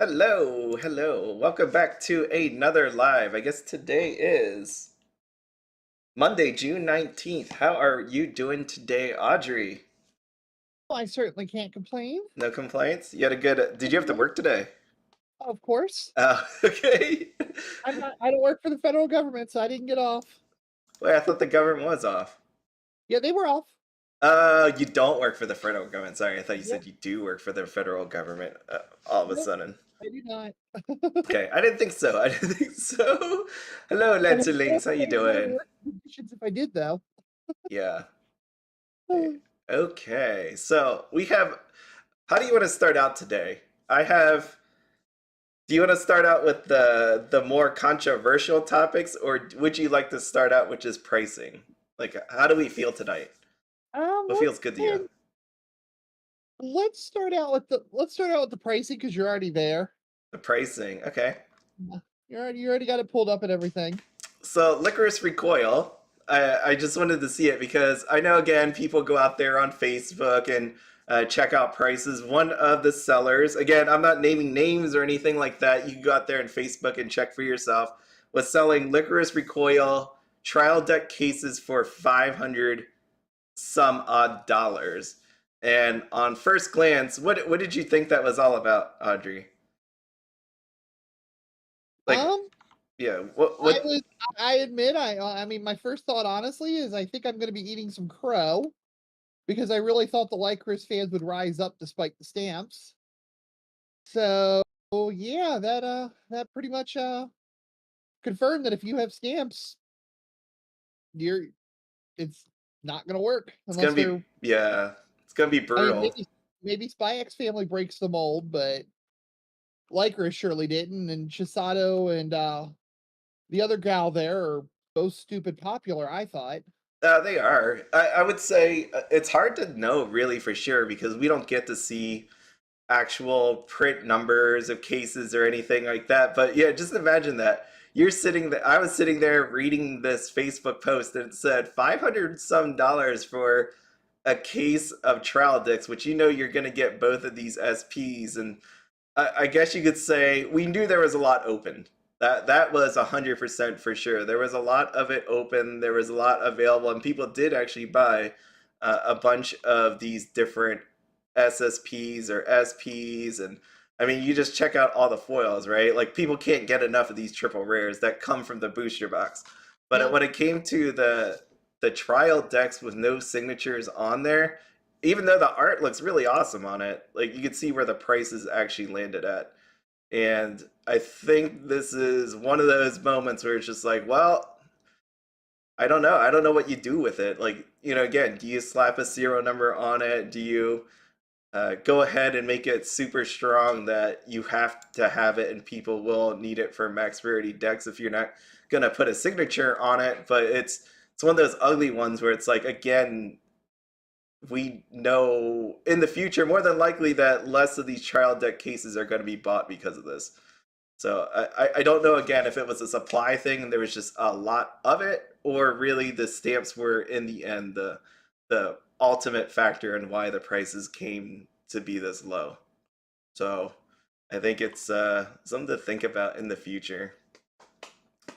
Hello, hello. Welcome back to another live. I guess today is Monday, June 19th. How are you doing today, Audrey? Well, I certainly can't complain. No complaints? You had a good did you have to work today? Of course. Oh, okay. I don't work for the federal government, so I didn't get off. Wait, I thought the government was off. Yeah, they were off. You don't work for the federal government. Sorry, I thought you Yep. said you do work for the federal government all of a Nope, sudden. I do not. Okay, I didn't think so. I didn't think so. Hello, I would Lancelings. How you have better doing? working conditions if I did, though. Yeah. Okay, so we have. How do you want to start out today? I have. Do you want to start out with the more controversial topics, or would you like to start out with just pricing? Like, how do we feel tonight? What feels Let's good to go you? ahead. Let's start out with the pricing because you're already there. The pricing, okay. Yeah. You already got it pulled up and everything. So, Lycoris Recoil. I just wanted to see it because I know again people go out there on Facebook and check out prices. One of the sellers, again, I'm not naming names or anything like that. You can go out there on Facebook and check for yourself. Was selling Lycoris Recoil trial deck cases for 500 some odd dollars. And on first glance, what did you think that was all about, Audrey? Like, Um, yeah, what I what was I admit I mean my first thought honestly is I think I'm going to be eating some crow because I really thought the Lycris fans would rise up despite the stamps. So yeah, that pretty much confirmed that if you have stamps, you're it's not gonna work it's unless gonna be? they're Yeah, it's gonna be I mean brutal. maybe Spy X Family breaks the mold, but Lycra surely didn't, and Chisato and the other gal there are both stupid popular, I thought. They are. I would say it's hard to know really for sure because we don't get to see actual print numbers of cases or anything like that. But yeah, just imagine that you're sitting there. I was sitting there reading this Facebook post and it said 500 some dollars for a case of trial dicks, which you know you're going to get both of these SPs. And I guess you could say we knew there was a lot open. That was 100% for sure. There was a lot of it open. There was a lot available, and people did actually buy a bunch of these different SSPs or SPs. And I mean, you just check out all the foils, right? Like people can't get enough of these triple rares that come from the booster box. But Yep. when it came to the trial decks with no signatures on there, even though the art looks really awesome on it, like you can see where the prices actually landed at. And I think this is one of those moments where it's just like, well, I don't know. I don't know what you do with it. Like, you know, again, do you slap a serial number on it? Do you go ahead and make it super strong that you have to have it and people will need it for max rarity decks if you're not gonna put a signature on it? But it's one of those ugly ones where it's like, again, we know in the future more than likely that less of these trial deck cases are going to be bought because of this. So I don't know again if it was a supply thing and there was just a lot of it, or really the stamps were in the end the ultimate factor in why the prices came to be this low. So I think it's something to think about in the future.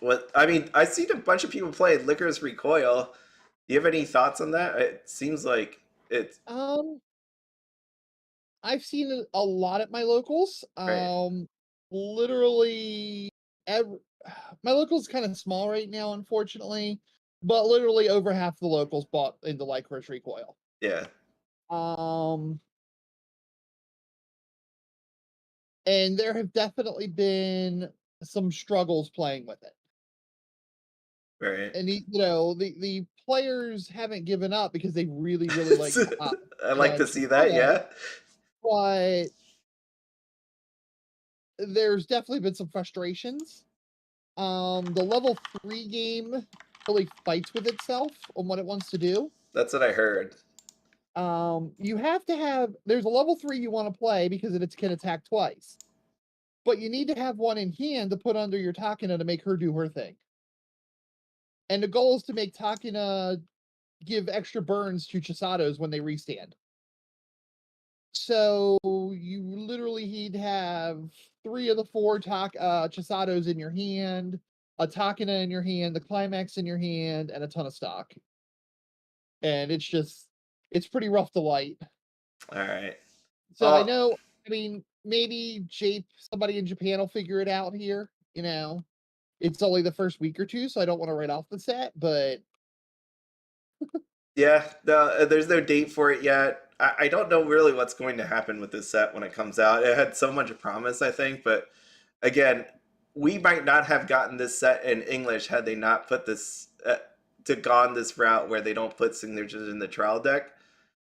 What I mean, I've seen a bunch of people play Lycoris Recoil. Do you have any thoughts on that? It seems like it's Um, I've seen it a lot at my locals. right. Literally every my local's kind of small right now, unfortunately, but literally over half the locals bought into Lycris Recoil. Yeah. Um, and there have definitely been some struggles playing with it. Right. And the players haven't given up because they really like I like to and see that. Chisato, Yeah. but there's definitely been some frustrations. The level 3 game really fights with itself on what it wants to do. That's what I heard. You have to have there's a level 3 you want to play because it can attack twice. But you need to have one in hand to put under your Takina to make her do her thing. And the goal is to make Takina give extra burns to Chisatos when they restand. So you literally he'd have 3 of the 4 Chisatos in your hand, a Takana in your hand, the Climax in your hand, and a ton of stock. And it's pretty rough to light. All right. So I Oh, know, I mean, maybe somebody in Japan will figure it out here, It's only the first week or 2, so I don't wanna write off the set, but yeah, there's no date for it yet. I don't know really what's going to happen with this set when it comes out. It had so much promise, I think, but again, we might not have gotten this set in English had they not put this to gone this route where they don't put signatures in the trial deck.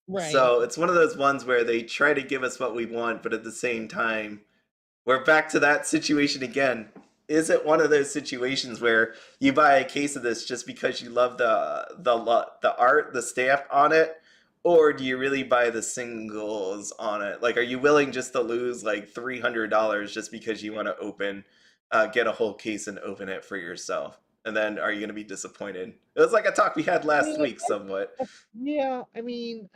right. So it's one of those ones where they try to give us what we want, but at the same time, we're back to that situation again. Is it one of those situations where you buy a case of this just because you love the art, the stamp on it, or do you really buy the singles on it? Like, are you willing just to lose like $300 just because you want to get a whole case and open it for yourself? And then are you going to be disappointed? It was like a talk we had I last mean, week, somewhat. yeah, I mean,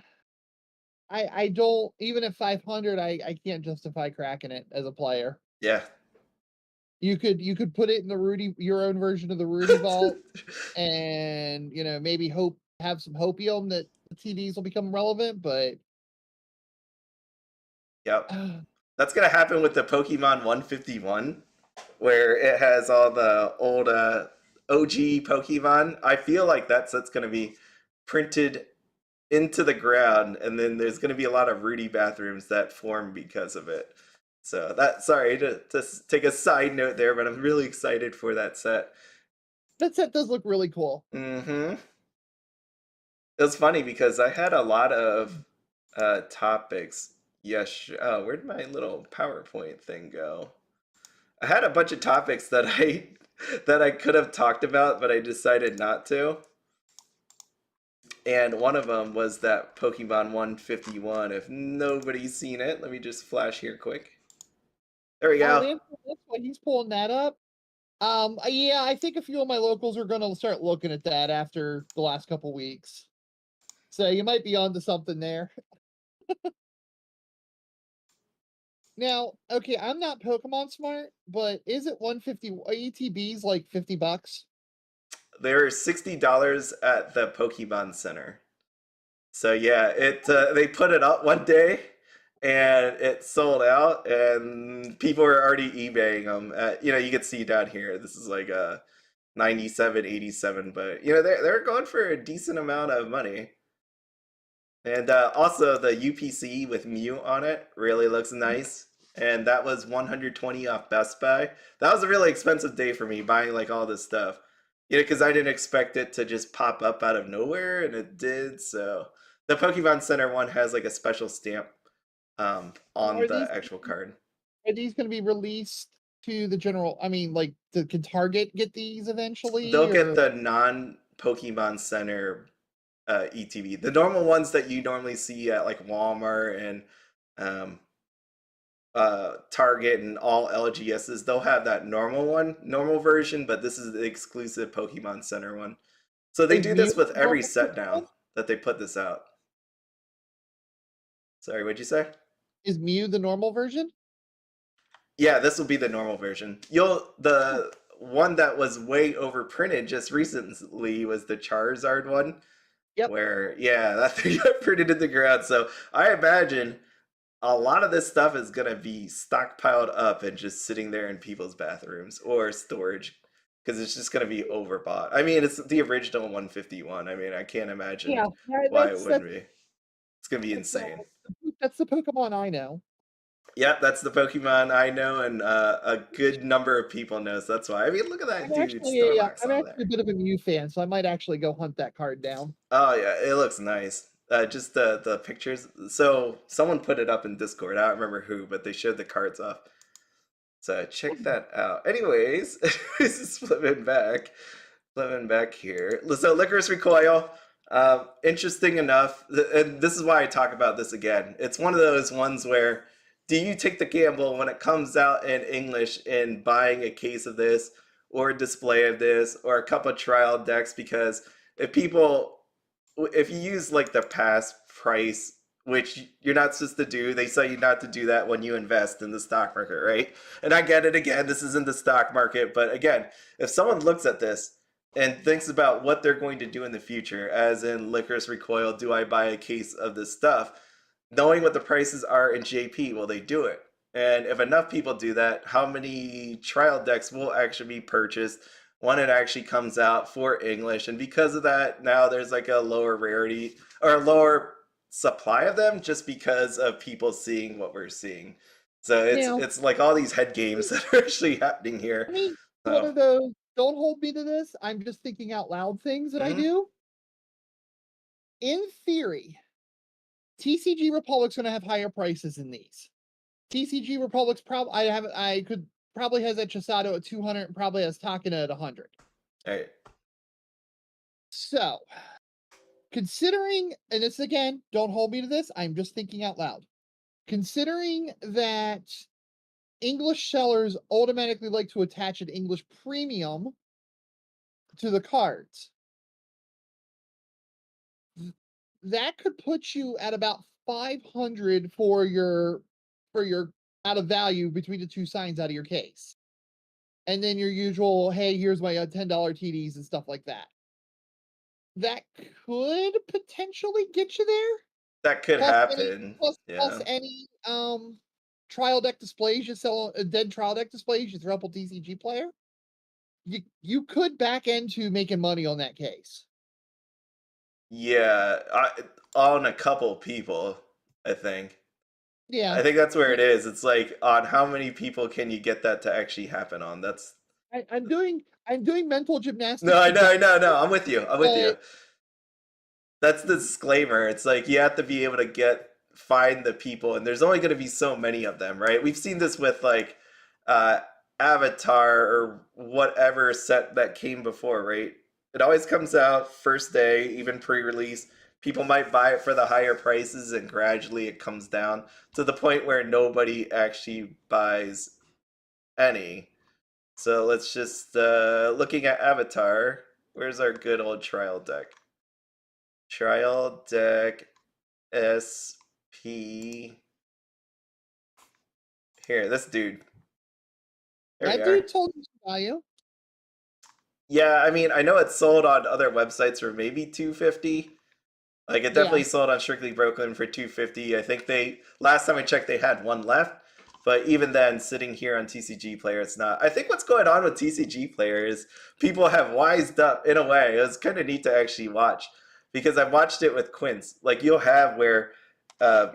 I don't, even at 500, I can't justify cracking it as a player. Yeah. You could put it in your own version of the Rudy vault, and maybe have some hopium that the TVs will become relevant, but Yep. That's gonna happen with the Pokemon 151, where it has all the old OG Pokemon. I feel like that set's gonna be printed into the ground, and then there's gonna be a lot of Rudy bathrooms that form because of it. So sorry to take a side note there, but I'm really excited for that set. that set does look really cool. Mm-hmm. It was funny because I had a lot of topics. Yes. Oh, where'd my little PowerPoint thing go? I had a bunch of topics that I that I could have talked about, but I decided not to. And one of them was that Pokemon 151. If nobody's seen it, let me just flash here quick. There we Oh, go. that's why he's pulling that up. Yeah, I think a few of my locals are gonna start looking at that after the last couple weeks. So you might be onto something there. Now, okay, I'm not Pokemon smart, but is it 150 ATBs like $50? They're $60 at the Pokemon Center. So yeah, it they put it up one day and it sold out, and people were already eBaying them. You can see down here. This is like a 97, 87, but they're going for a decent amount of money. And also the UPC with Mew on it really looks nice. And that was 120 off Best Buy. That was a really expensive day for me buying like all this stuff. Because I didn't expect it to just pop up out of nowhere, and it did. So the Pokemon Center one has like a special stamp on Are the these actual card. are these going to be released to the general? I mean, like, can Target get these They'll eventually, get or the non Pokemon Center ETB. The normal ones that you normally see at like Walmart and um, Target and all LGSs, they'll have that normal version, but this is the exclusive Pokemon Center one. So they is do Mew this with the every normal set version? now that they put this out. Sorry, what'd you say? Is Mew the normal version? Yeah, this will be the normal version. The one that was way overprinted just recently was the Charizard one, Yep. where yeah, that thing got printed in the ground. So I imagine a lot of this stuff is gonna be stockpiled up and just sitting there in people's bathrooms or storage because it's just gonna be overbought. I mean, it's the original 151. I mean, I can't imagine Yeah, why it wouldn't be. It's gonna be that's insane. that's the Pokemon I know. Yep, that's the Pokemon I know, and a good number of people knows. That's why. I mean, look at that dude Snorlax I'm on actually a there. bit of a Mew fan, so I might actually go hunt that card down. Oh yeah, it looks nice. Just the pictures. So someone put it up in Discord. I don't remember who, but they showed the cards off. So check that out. Anyways, this is flipping back here. So Lycoris Recoil, interesting enough, and this is why I talk about this again. It's one of those ones where do you take the gamble when it comes out in English in buying a case of this or a display of this or a couple of trial decks? Because if you use like the past price which you're not supposed to do. They say you not to do that when you invest in the stock market, right? And I get it, again, this isn't the stock market, but again, if someone looks at this and thinks about what they're going to do in the future, as in Lycoris Recoil, do I buy a case of this stuff? Knowing what the prices are in JP, will they do it? And if enough people do that, how many trial decks will actually be purchased when it actually comes out for English? And because of that, now there's like a lower rarity or a lower supply of them just because of people seeing what we're seeing. So Now, it's like all these head games that are actually happening I here. mean, one So of those, don't hold me to this. I'm just thinking out loud things that I mhm. do. In theory, TCG Republic's going to have higher prices than these. TCG Republic's probably I could probably has that Chisato at 200 and probably has Takina at 100. All right. So, considering, and this again, don't hold me to this, I'm just thinking out loud. Considering that English sellers automatically like to attach an English premium to the cards, that could put you at about 500 for your out of value between the two signs out of your case. And then your usual, hey, here's my $10 TDs and stuff like that. That could potentially get you there. That could Plus any happen. plus Yeah. any trial deck displays you sell, dead trial deck displays you throw up a TCG player. You could back into making money on that case. Yeah. On a couple people, I think. Yeah. I think that's where it is. It's like on how many people can you get that to actually happen on? That's I'm doing mental no, gymnastics I to know, get I know, no. I'm with you. I'm with but you. That's the disclaimer. It's like you have to be able to find the people, and there's only going to be so many of them, right? We've seen this with like uh, Avatar or whatever set that came before, right? It always comes out first day, even pre-release. People might buy it for the higher prices, and gradually it comes down to the point where nobody actually buys any. So let's just looking at Avatar. Where's our good old trial deck? Trial deck SP. Here, this dude. There we that are. dude told you some value. Yeah, I mean, I know it's sold on other websites for maybe 250. Like it Yeah. definitely sold on Strictly Brooklyn for 250. I think they last time I checked they had one left. But even then, sitting here on TCG Player, it's not. I think what's going on with TCG Player is people have wised up in a way. It was kind of neat to actually watch because I've watched it with Quince. Like you'll have where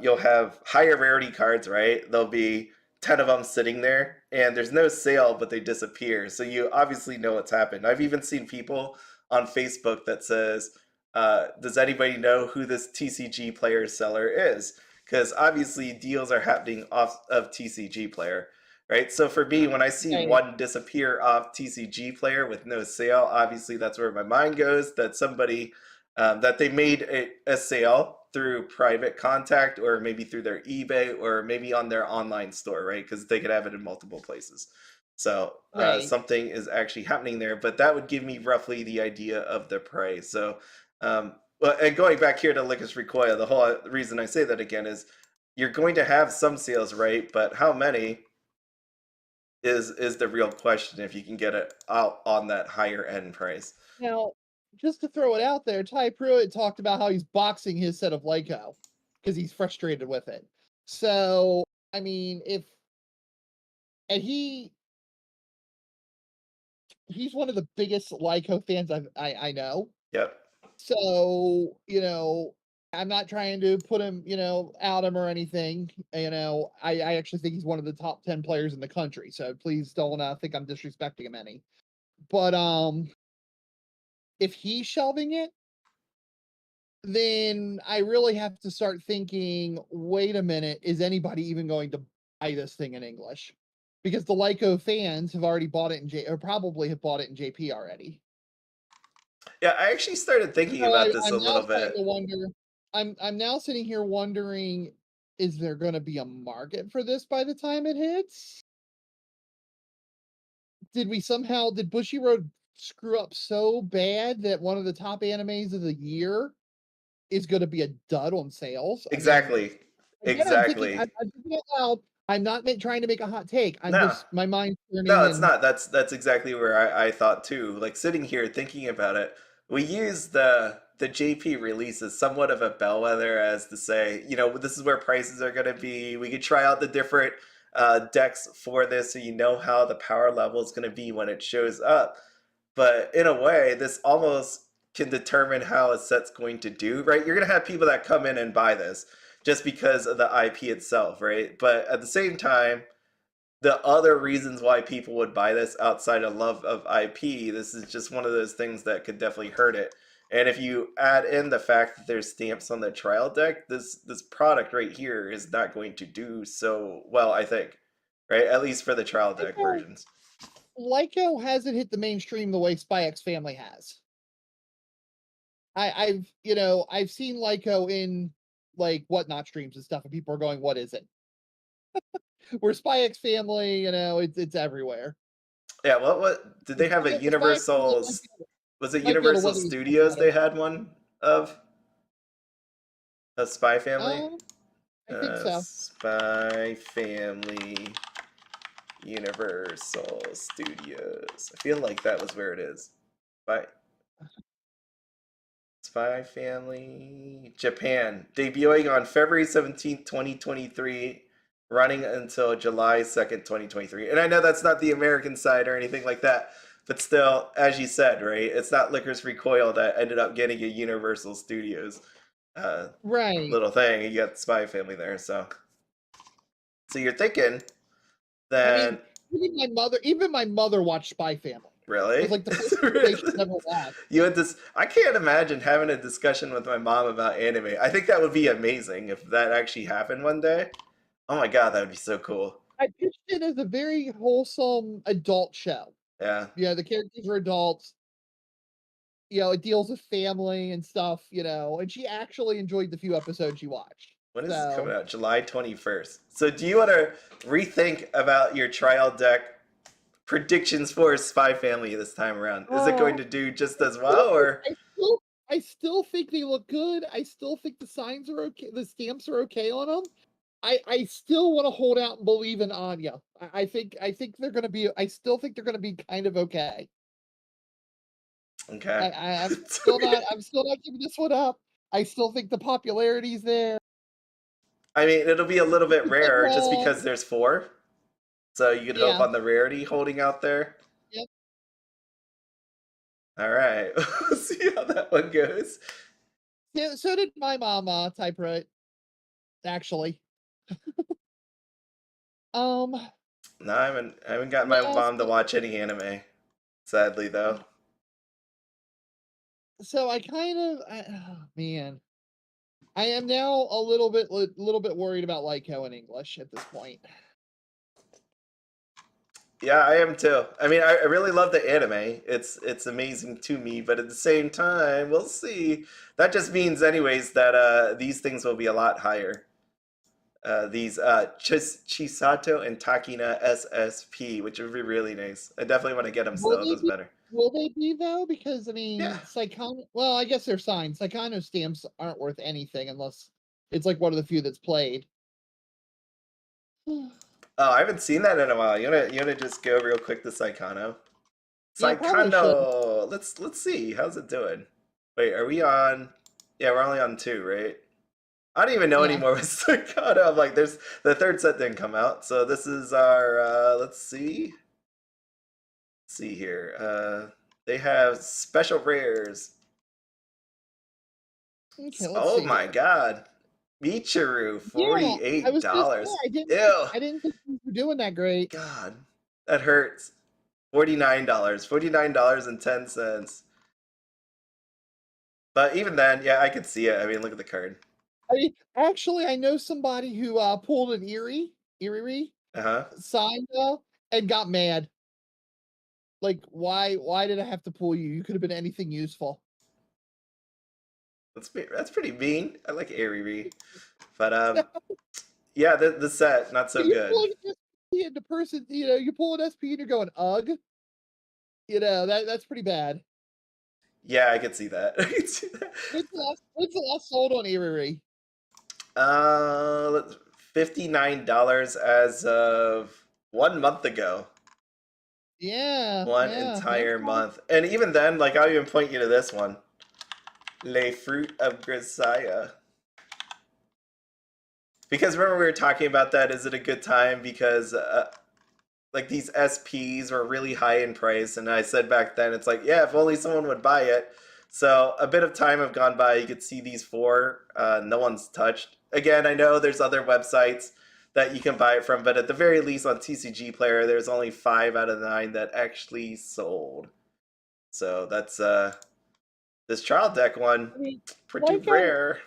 you'll have higher rarity cards, right? There'll be 10 of them sitting there and there's no sale, but they disappear. So you obviously know what's happened. I've even seen people on Facebook that says, does anybody know who this TCG Player seller is? Because obviously deals are happening off of TCG Player, right? So for me, when I see Right. one disappear off TCG Player with no sale, obviously that's where my mind goes. That somebody that they made a sale through private contact or maybe through their eBay or maybe on their online store, right? Because they could have it in multiple places. So Right. something is actually happening there, but that would give me roughly the idea of the price. So well, and going back here to Lycoris Recoil, the whole reason I say that again is you're going to have some sales, right? But how many is the real question if you can get it out on that higher end price. Now, just to throw it out there, Ty Pruitt talked about how he's boxing his set of Lyco because he's frustrated with it. So, I mean, if and he's one of the biggest Lyco fans I know. Yep. So, I'm not trying to put him, out him or anything. I actually think he's one of the top 10 players in the country. So please don't think I'm disrespecting him any. But if he's shelving it, then I really have to start thinking, wait a minute, is anybody even going to buy this thing in English? Because the Lyco fans have already bought it in J or probably have bought it in JP already. Yeah, I actually started thinking So about this a I'm now little starting bit. to wonder. I'm now sitting here wondering, is there going to be a market for this by the time it hits? Did Bushiroad screw up so bad that one of the top animes of the year is going to be a dud on sales. I mean, Exactly. again, I'm thinking, Exactly. I'm thinking out loud. I'm not trying to make a hot take. I'm No. just, my mind's No, turning it's and not. That's exactly where I thought too. Like sitting here thinking about it, we use the JP release as somewhat of a bellwether as to say, you know, this is where prices are going to be. We could try out the different decks for this, so you know how the power level is going to be when it shows up. But in a way, this almost can determine how a set's going to do, right? You're going to have people that come in and buy this just because of the IP itself, right? But at the same time, the other reasons why people would buy this outside of love of IP, this is just one of those things that could definitely hurt it. And if you add in the fact that there's stamps on the trial deck, this product right here is not going to do so well, I think. Right? At least for the trial deck versions. Lyco hasn't hit the mainstream the way Spy X Family has. I've seen Lyco in like whatnot streams and stuff, and people are going, "What is it?" Where Spy X Family, it's everywhere. Yeah, what did they have a Spy X Family Universal? Was it might be able to Universal weather these Studios better. they had one of? A Spy Family? I think so. Spy Family Universal Studios. I feel like that was where it is. Spy Family Japan. Debuting on February 17th, 2023, running until July 2nd, 2023. And I know that's not the American side or anything like that, but still, as you said, right? It's not Lycoris Recoil that ended up getting a Universal Studios Right. little thing. You got the Spy Family there, so you're thinking I that mean, even my mother watched Spy Family. It really? was like the first they should never watch. You had this. I can't imagine having a discussion with my mom about anime. I think that would be amazing if that actually happened one day. Oh my god, that would be so cool. I pitched it as a very wholesome adult show. Yeah. Yeah, the characters are adults. It deals with family and stuff, and she actually enjoyed the few episodes she watched. When is this coming out? July 21st. So do you want to rethink about your trial deck predictions for Spy Family this time around? Is it going to do just as well, or? I still think they look good. I still think the signs are okay. The stamps are okay on them. I still want to hold out and believe in Anya. I think they're going to be. I still think they're going to be kind of okay. Okay. I'm still not. I'm still not giving this one up. I still think the popularity's there. I mean, it'll be a little bit rare just because there's 4. So you could hope on the rarity holding out there. Yep. All right. We'll see how that one goes. Yeah, so did my mom typewrite. Actually. No, I haven't gotten my mom to watch any anime. Sadly, though. So I kind of, oh man, I am now a little bit worried about Lyco in English at this point. Yeah, I am too. I mean, I really love the anime. It's amazing to me, but at the same time, we'll see. That just means, anyways, that these things will be a lot higher. These Chisato and Takina SSP, which would be really nice. I definitely want to get them still. Those better. Will they be though? Because I mean, well, I guess they're signed. Psychono stamps aren't worth anything unless it's like one of the few that's played. Oh, I haven't seen that in a while. You wanna just go real quick to Psychono? Psychono. Let's see. How's it doing? Wait, are we on? Yeah, we're only on 2, right? I don't even know anymore with Psychono. I'm like, there's the 3rd set didn't come out, so this is our. Let's see. Let's see here. They have special rares. Okay, oh my god. Michiru, $48. I didn't think you were doing that great. God, that hurts. $49. $49.10. But even then, yeah, I could see it. I mean, look at the card. Actually, I know somebody who pulled an Eerie signed and got mad. Like, why did I have to pull you? You could have been anything useful. That's pretty mean. I like Eerie, but yeah, the set not so good. And the person, you pull an SP and you're going ugh. That's pretty bad. Yeah, I could see that. I could see that. When's the last sold on Iriri? $59 as of 1 month ago. Yeah, One yeah. That's entire fine. month. And even then, like, I'll even point you to this one. Les Fruit of Grisaya. Because remember we were talking about that, is it a good time? Because, like, these SPs were really high in price. And I said back then, it's like, yeah, if only someone would buy it. So a bit of time have gone by. You could see these four. No one's touched. Again, I know there's other websites that you can buy it from, but at the very least on TCG Player, there's only 5 out of 9 that actually sold. So that's this trial deck one, I mean, pretty Lyco, rare.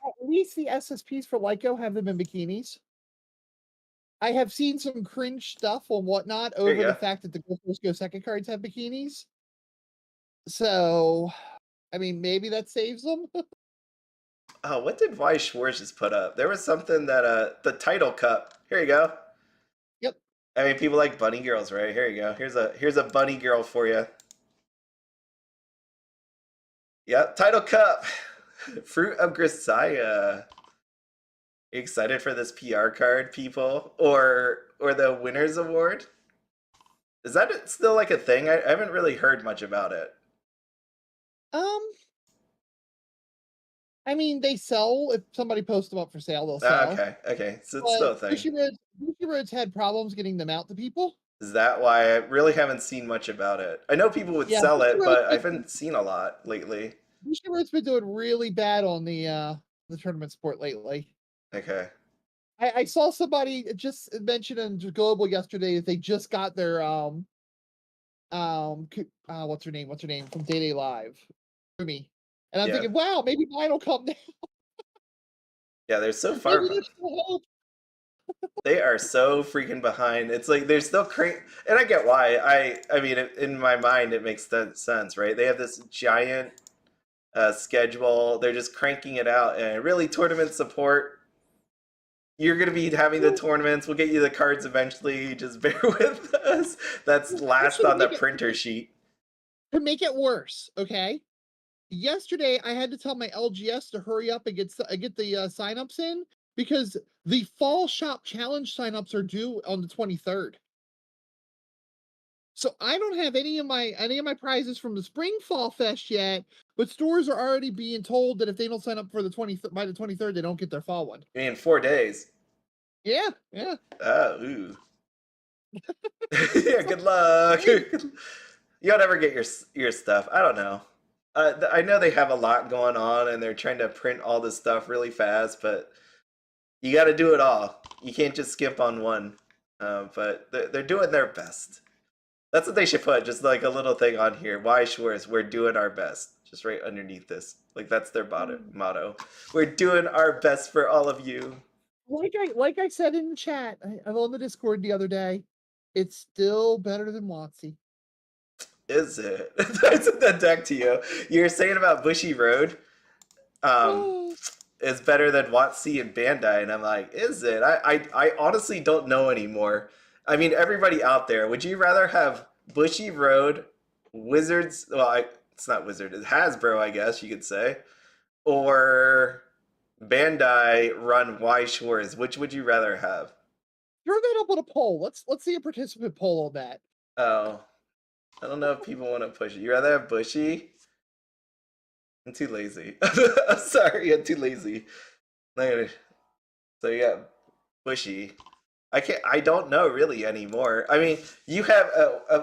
at least the SSPs for Lyco have them in bikinis. I have seen some cringe stuff or whatnot There you over the go. fact that the First Go second cards have bikinis. So, I mean, maybe that saves them. Oh, what did Weiss Schwarz just put up? There was something that the title cup. Here you go. Yep. I mean, people like bunny girls, right? Here you go. Here's a bunny girl for you. Yep, title cup. Fruit of Grisaya. You excited for this PR card, people, or the winners award? Is that still like a thing? I haven't really heard much about it. Um, I mean, they sell if somebody posts them up for sale, they'll Ah, sell. okay, so it's But still a thing. Bushiroad's had problems getting them out to people. Is that why I really haven't seen much about it? I know people would Yeah, sell it, but I haven't seen a lot lately. Bushiroad's been doing really bad on the tournament sport lately. Okay. I saw somebody just mention in Global yesterday that they just got their what's her name from Day Day Live, me, and I'm Yeah. thinking, wow, maybe mine will come now. Yeah, they're so far. Maybe there's still hope. They are so freaking behind. It's like they're still and I get why. I mean, in my mind, it makes sense, right? They have this giant schedule. They're just cranking it out, and really tournament support. You're gonna be having the tournaments. We'll get you the cards eventually. Just bear with us. That's last on the printer sheet. To make it worse, okay? Yesterday, I had to tell my LGS to hurry up and get the signups in because the Fall Shop Challenge signups are due on the 23rd. So I don't have any of my prizes from the Spring Fall Fest yet, but stores are already being told that if they don't sign up for the by the 23rd, they don't get their fall one. I mean, 4 days. Yeah. Ooh. Yeah, good luck. You'll never get your stuff. I don't know. I know they have a lot going on, and they're trying to print all this stuff really fast, but you got to do it all. You can't just skip on one. But they're doing their best. That's what they should put, just like a little thing on here. Weiss Schwarz, we're doing our best. Just right underneath this. Like, that's their motto. We're doing our best for all of you. Like I said in the chat, I'm on the Discord the other day. It's still better than WotC. Is it? I sent that deck to you. You were saying about Bushiroad. Is better than WotC and Bandai, and I'm like, is it? I honestly don't know anymore. I mean, everybody out there, would you rather have Bushiroad, Wizards? Well, it's not Wizard. It's Hasbro, I guess you could say, or Bandai run Weiss Schwarz? Which would you rather have? Throw that up on a poll. Let's see a participant poll on that. Oh, I don't know if people want to push it. You rather have Bushy? I'm too lazy. I'm sorry, I'm too lazy. So yeah, Bushy. I don't know really anymore. I mean, you have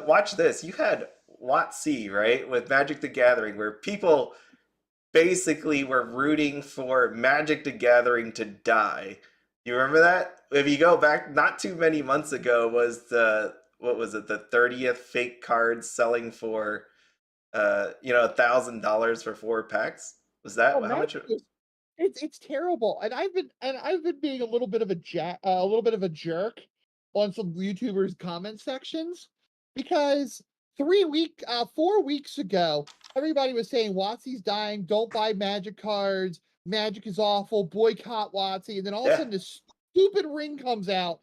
watch this. You had WotC, right, with Magic the Gathering, where people basically were rooting for Magic the Gathering to die. You remember that? If you go back, not too many months ago was what was it? The 30th fake cards selling for $1,000 for 4 packs. Was that how much? It's terrible, and I've been being a little bit of a jerk on some YouTubers' comment sections because 4 weeks ago, everybody was saying WotC's dying, don't buy Magic cards, Magic is awful, boycott WotC, and then all of a sudden this stupid ring comes out,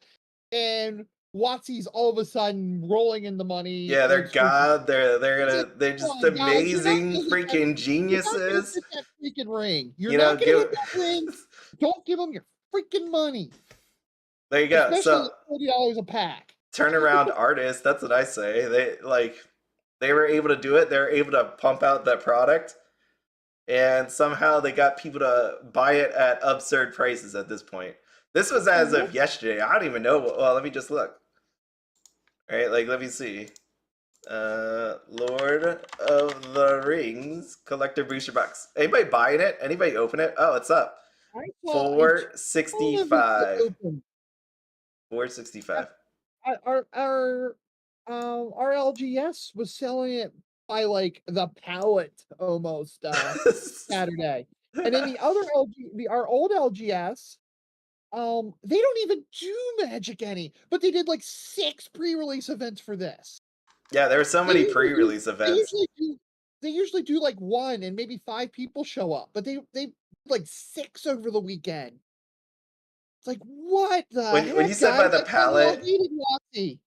and WotC's all of a sudden rolling in the money. Yeah, they're Like freaking. God. It's like, They're come just on, guys, amazing freaking you're not gonna geniuses. get that freaking ring. You're You know, not gonna give get that ring. Don't give them your freaking money, there you go. especially So at $40 a pack. turnaround artists, that's what I say. They were able to do it. They were able to pump out that product, and somehow they got people to buy it at absurd prices at this point. This was as of yesterday. I don't even know. Well, let me just look. All right, like let me see. Lord of the Rings collector booster box. Anybody buying it? Anybody open it? Oh, it's up. I saw a ton of it 465. open. 465. Our LGS was selling it by like the pallet almost Saturday. And then our old LGS, they don't even do Magic any, but they did like 6 pre-release events for this. Yeah, there were so They many usually do pre-release they events. usually do they usually do like 1 and maybe 5 people show up, but they like 6 over the weekend. It's like, what the When you heck, said by guys? the I thought we all pallet, hated WotC.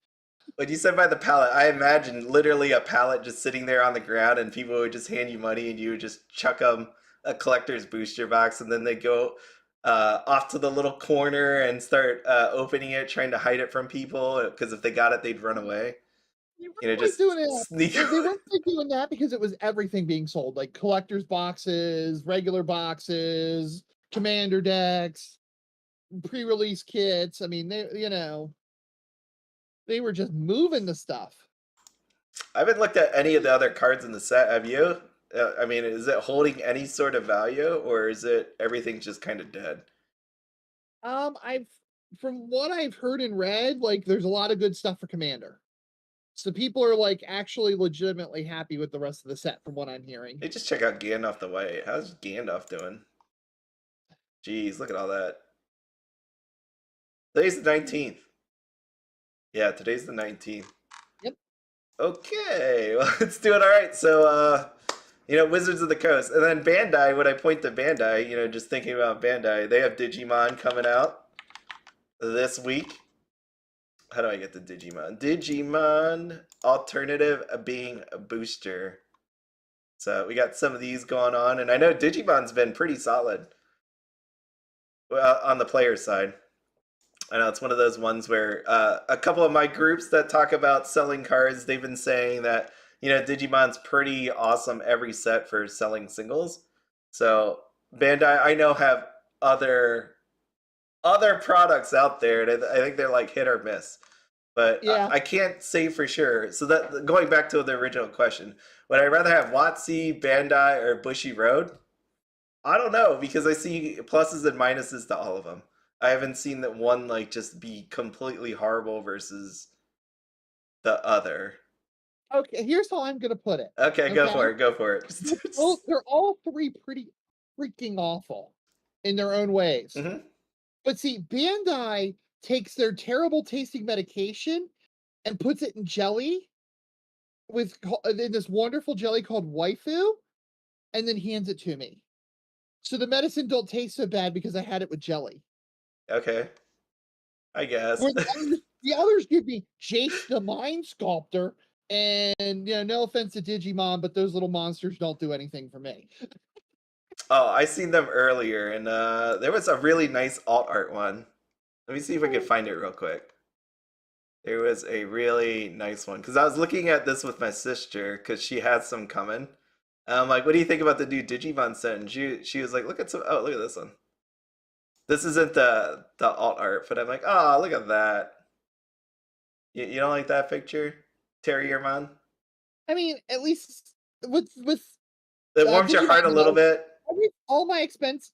when you said by the pallet, I imagine literally a pallet just sitting there on the ground, and people would just hand you money, and you would just chuck them a collector's booster box, and then they go off to the little corner and start opening it, trying to hide it from people, because if they got it, they'd run away. They weren't You know, quite just doing it. sneak. They weren't quite doing that because it was everything being sold, like collector's boxes, regular boxes, commander decks, pre-release kits. I mean, they were just moving the stuff. I haven't looked at any of the other cards in the set. Have you? I mean, is it holding any sort of value, or is it everything's just kind of dead? I've from what I've heard and read, like there's a lot of good stuff for commander. So people are like actually legitimately happy with the rest of the set from what I'm hearing. Hey, just check out Gandalf the White. How's Gandalf doing? Jeez, look at all that. Today's the 19th. Yeah, today's the 19th. Yep. Okay, well, it's doing all right. So, Wizards of the Coast. And then Bandai, when I point to Bandai, just thinking about Bandai, they have Digimon coming out this week. How do I get to Digimon? Digimon alternative being a booster. So we got some of these going on, and I know Digimon's been pretty solid on the player side. I know it's one of those ones where a couple of my groups that talk about selling cards, they've been saying that Digimon's pretty awesome every set for selling singles. So Bandai, I know, have other products out there, and I think they're like hit or miss. But Yeah. I can't say for sure. So that going back to the original question, would I rather have WotC, Bandai, or Bushiroad? I don't know, because I see pluses and minuses to all of them. I haven't seen that one like just be completely horrible versus the other. Okay, here's how I'm gonna put it. Okay, go for it. Go for it. They're all 3 pretty freaking awful in their own ways. Mhm. But see, Bandai takes their terrible tasting medication and puts it in jelly in this wonderful jelly called waifu, and then hands it to me. So the medicine don't taste so bad because I had it with jelly. Okay, I guess. Where the others give me Jace the Mind Sculptor, and no offense to Digimon, but those little monsters don't do anything for me. Oh, I seen them earlier, and there was a really nice alt art one. Let me see if I can find it real quick. There was a really nice one, because I was looking at this with my sister because she had some coming. And I'm like, "What do you think about the new Digimon set?" And she was like, "Look at some. Oh, look at this one. This isn't the alt art, but I'm like, oh, look at that. You don't like that picture, Terriermon? I mean, at least with It warms your heart a Digimon, little bit. all my things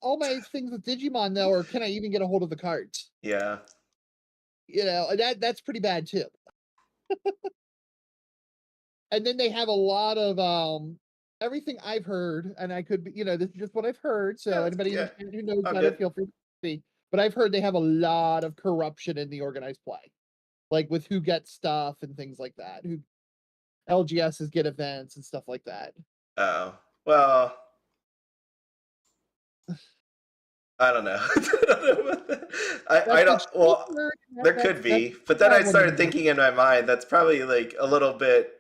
with Digimon though, or can I even get a hold of the cards? Yeah. That's pretty bad too. And then they have a lot of everything I've heard, and I could be, this is just what I've heard. So Yeah, anybody in the yeah. chat who knows I'm better, good. feel free to speak. But I've heard they have a lot of corruption in the organized play, like with who gets stuff and things like that. Who LGSs get events and stuff like that. Oh, well. I don't know. I don't know. I That's the don't. cheap Well, word. there could That's be, the but then I problem started here. thinking in my mind that's probably like a little bit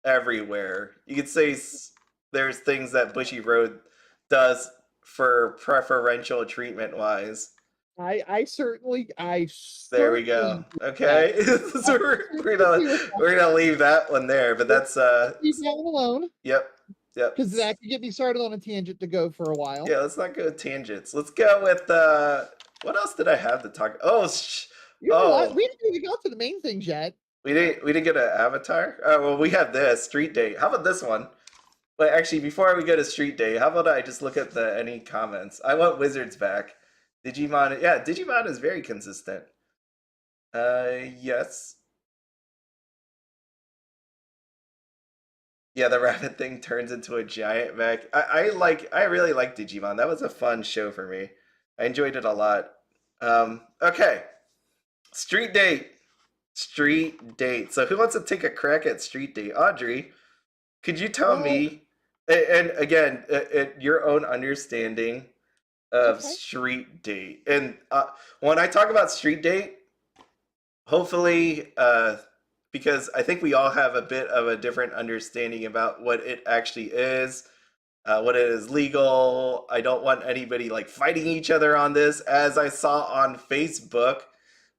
everywhere. You could say there's things that Bushiroad does for preferential treatment wise. I There we certainly go. agree with that. Okay, I so we're certainly gonna agree with that. we're gonna leave that one there. But Let's that's leave that one alone yep, yep. because that could get me started on a tangent to go for a while. Yeah, let's not go with tangents. Let's go with what else did I have to talk? You have a lot. Oh, We didn't even go to the main things yet. we didn't get an avatar. Oh well, we have this street date. How about this one? Wait, actually, before we go to street date, how about I just look at the any comments? I want wizards back. Digimon, yeah, Digimon is very consistent. Yes. Yeah, the rabbit thing turns into a giant mech. I really like Digimon. That was a fun show for me. I enjoyed it a lot. Okay. Street date. Street date. So who wants to take a crack at street date? Audrey, could you tell Well, me, and again, your own understanding of okay. street date? And when I talk about street date, hopefully, because I think we all have a bit of a different understanding about what it actually is, what it is legal. I don't want anybody like fighting each other on this, as I saw on Facebook.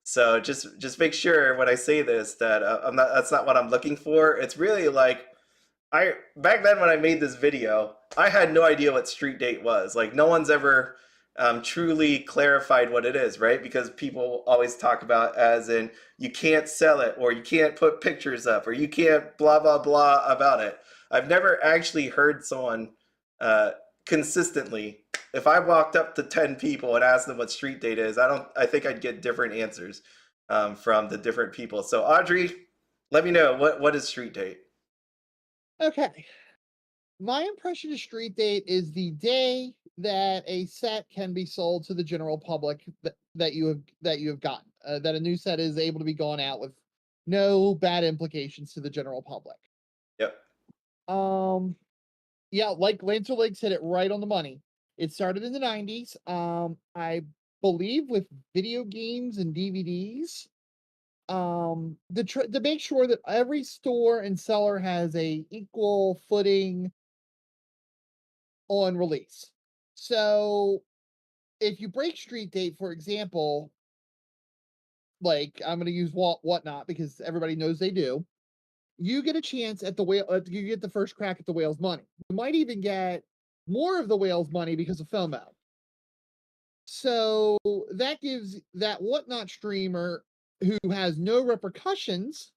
So just make sure when I say this that I'm not. That's not what I'm looking for. It's really like I back then when I made this video, I had no idea what street date was. Like no one's ever truly clarified what it is, right? Because people always talk about as in you can't sell it or you can't put pictures up or you can't blah blah blah about it. I've never actually heard someone uh, consistently. If I walked up to 10 people and asked them what street date is, I don't. I think I'd get different answers from the different people. So Audrey, let me know what is street date. Okay. My impression of street date is the day that a set can be sold to the general public that you have gotten that a new set is able to be gone out with no bad implications to the general public. Yep. Um, yeah, like Lancer Lakes hit it right on the money. It started in the 90s. I believe with video games and DVDs. To make sure that every store and seller has a equal footing on release. So if you break street date, for example, like I'm going to use whatnot because everybody knows they do. You get a chance at the whale. You get the first crack at the whale's money. You might even get more of the whale's money because of FOMO. So that gives that whatnot streamer who has no repercussions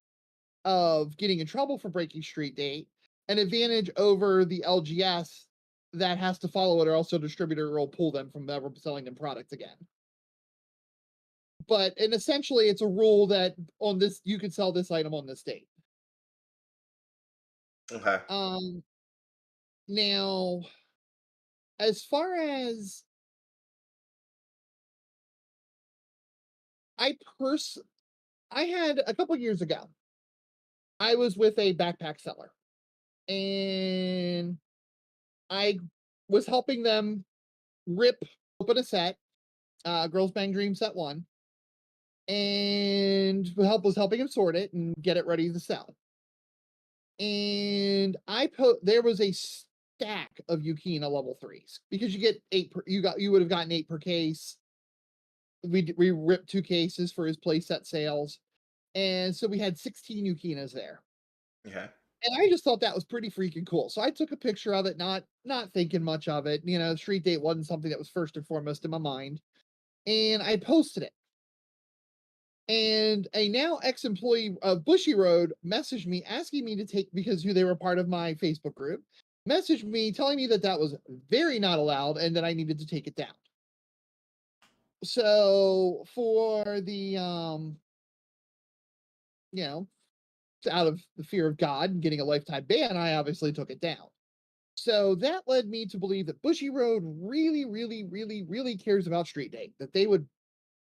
of getting in trouble for breaking street date an advantage over the LGS that has to follow it, or else a distributor will pull them from ever selling them products again. And essentially, it's a rule that on this you could sell this item on this date. Okay. Now, as far as I pers I had a couple years ago, I was with a backpack seller and I was helping them rip open a set, Girls Bang Dream Set 1, and was helping him sort it and get it ready to sell. And there was a stack of Yukina level 3s because you get 8 per, you would have gotten 8 per case. We ripped 2 cases for his playset sales. And so we had 16 Yukinas there. Okay. And I just thought that was pretty freaking cool. So I took a picture of it, not thinking much of it. You know, street date wasn't something that was first and foremost in my mind. And I posted it. And a now ex-employee of Bushiroad messaged me asking me to take, because they were part of my Facebook group, messaged me telling me that that was very not allowed and that I needed to take it down. So for the you know, out of the fear of God and getting a lifetime ban, I obviously took it down. So that led me to believe that Bushiroad really, really, really, really cares about street date. That they would,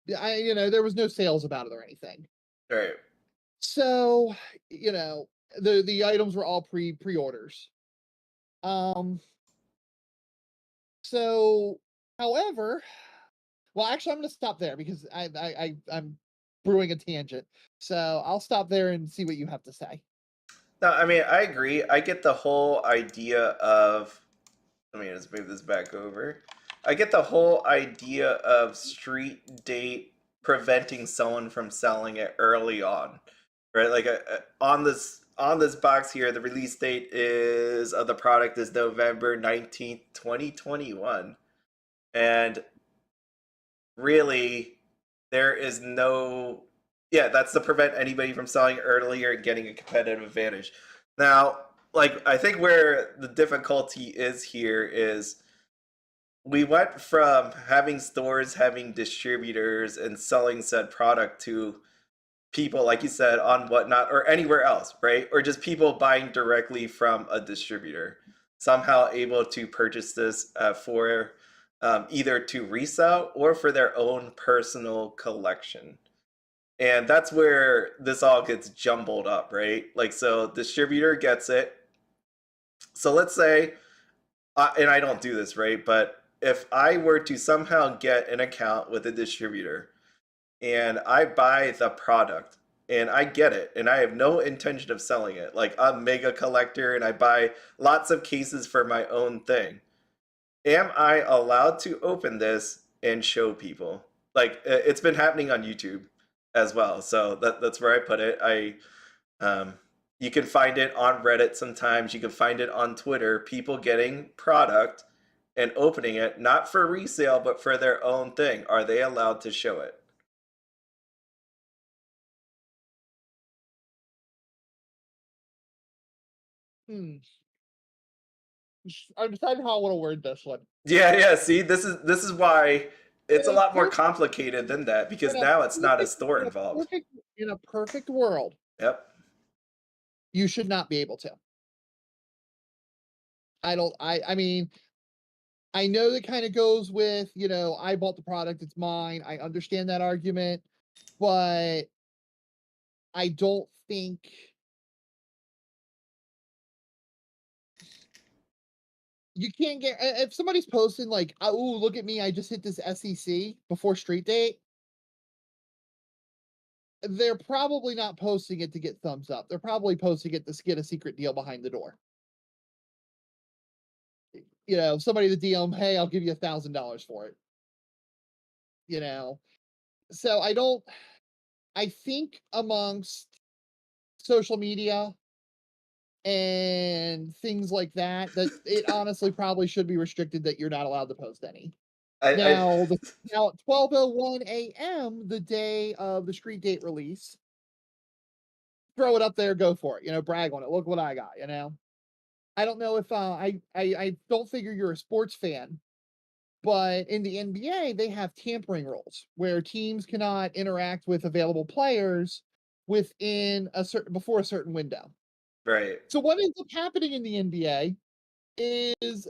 there was no sales about it or anything. All right. So, the items were all pre-orders. Um, so However, well, actually, I'm going to stop there because I'm brewing a tangent. So I'll stop there and see what you have to say. No, I mean, I agree. I get the whole idea of. Let me just move this back over. I get the whole idea of street date preventing someone from selling it early on, right? Like on this box here, the release date is of the product is November 19th, 2021, and really, there is no. Yeah, that's to prevent anybody from selling earlier and getting a competitive advantage. Now, like I think where the difficulty is here is we went from having stores having distributors and selling said product to people, like you said, on Whatnot or anywhere else, right? Or just people buying directly from a distributor, somehow able to purchase this for either to resell or for their own personal collection. And that's where this all gets jumbled up, right? Like, so distributor gets it. So let's say, and I don't do this, right? But if I were to somehow get an account with a distributor and I buy the product and I get it and I have no intention of selling it, like I'm a mega collector and I buy lots of cases for my own thing, am I allowed to open this and show people? Like it's been happening on YouTube as well. So that's where I put it. Um, you can find it on Reddit sometimes. You can find it on Twitter. People getting product and opening it, not for resale, but for their own thing. Are they allowed to show it? Hmm. I'm deciding how I want to word this one. Yeah, yeah. See, this is why it's In a a lot more perfect, complicated than that because in a now it's not a perfect, store in a involved. perfect, in a perfect world, Yep. you should not be able to. I don't. I mean, I know that kind of goes with, I bought the product, it's mine. I understand that argument, but I don't think you can't get if somebody's posting like, "Oh, look at me, I just hit this SEC before street date." They're probably not posting it to get thumbs up. They're probably posting it to get a secret deal behind the door. Somebody to DM, "Hey, I'll give you $1,000 for it." You know, so I think amongst social media and things like that, that it honestly probably should be restricted that you're not allowed to post any. I Now at 12:01 AM, the day of the street date release, throw it up there, go for it, brag on it. Look what I got. I don't know if I don't figure you're a sports fan, but in the NBA, they have tampering rules where teams cannot interact with available players within before a certain window. right. So what ends up happening in the NBA is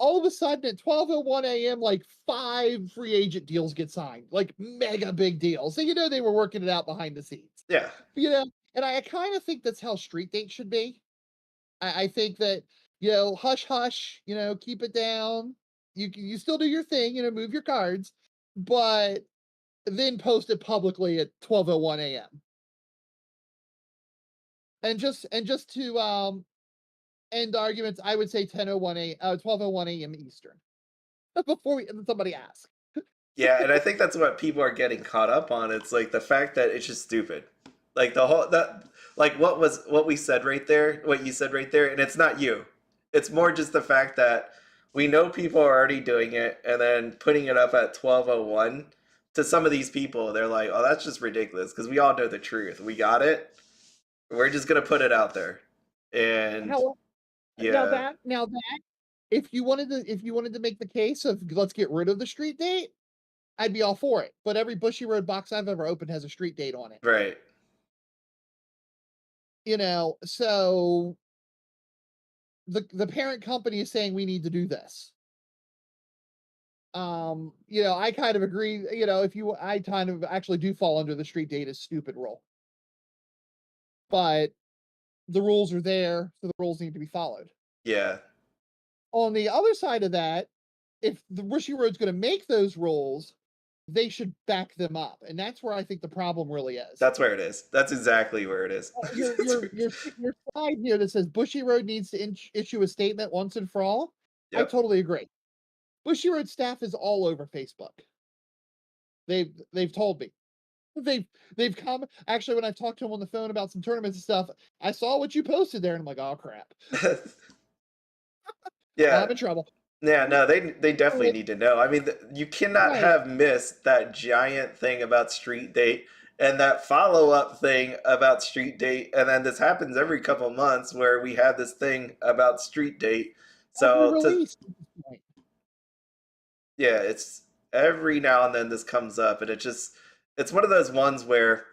all of a sudden at 12:01 AM, like 5 free agent deals get signed, like mega big deals. So they were working it out behind the scenes. Yeah. You know, and I kind of think that's how street date should be. I think that, hush hush, keep it down. You still do your thing, move your cards, but then post it publicly at 12:01 AM. And just to end arguments, I would say 12:01 AM Eastern. Before somebody asks. Yeah, and I think that's what people are getting caught up on. It's like the fact that it's just stupid. Like the whole that like what we said right there, what you said right there, and it's not you. It's more just the fact that we know people are already doing it and then putting it up at 12:01 to some of these people, they're like, "Oh, that's just ridiculous," because we all know the truth. We got it. We're just going to put it out there. And How now yeah, that now that if you wanted to make the case of let's get rid of the street date, I'd be all for it. But every Bushiroad box I've ever opened has a street date on it. right. So the parent company is saying we need to do this. I kind of agree, if you I kind of actually do fall under the street date is stupid rule. But the rules are there, so the rules need to be followed. Yeah. On the other side of that, if the Bushiroad's going to make those rules, they should back them up, and that's where I think the problem really is. That's where it is. That's exactly where it is. Your slide here that says Bushiroad needs to issue a statement once and for all. I Yep. totally agree. Bushiroad staff is all over Facebook. They've told me. They've come actually when I talked to them on the phone about some tournaments and stuff. I saw what you posted there, and I'm like, oh crap, Yeah. I'm in trouble. Yeah, no, they definitely need to know. I mean, you cannot Right. have missed that giant thing about Street Date and that follow-up thing about Street Date, and then this happens every couple months where we have this thing about Street Date. Every So to release at this point. yeah, it's every now and then this comes up, and it's one of those ones where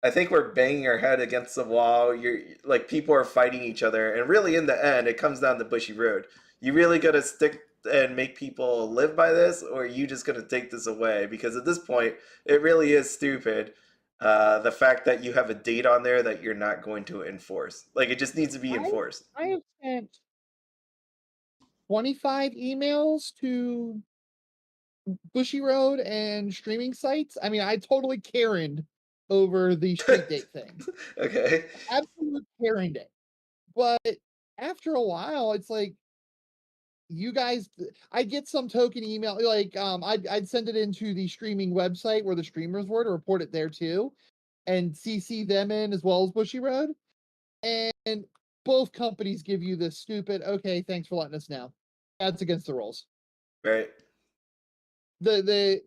I think we're banging our head against the wall. You're like people are fighting each other, and really in the end, it comes down to Bushiroad. You really got to stick and make people live by this, or are you just going to take this away? Because at this point, it really is stupid. The fact that you have a date on there that you're not going to enforce, like it just needs to be I enforced. I have sent 25 emails to Bushiroad and streaming sites. I mean, I totally Karened over the street date thing. Okay. Absolute Karened it. But after a while, it's like you guys I get some token email like I'd send it into the streaming website where the streamers were to report it there too and CC them in as well as Bushiroad. And both companies give you this stupid, okay, thanks for letting us know. That's against the rules. Right. The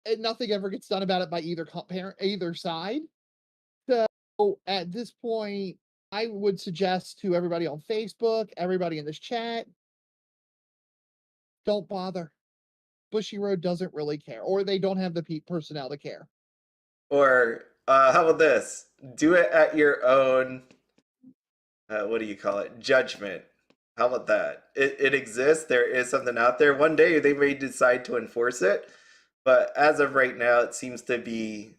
and nothing ever gets done about it by either side. So at this point, I would suggest to everybody on Facebook, everybody in this chat, don't bother. Bushiroad doesn't really care, or they don't have the personnel to care. Or how about this? Do it at your own. What do you call it? Judgment. How about that? It exists. There is something out there. One day they may decide to enforce it, but as of right now, it seems to be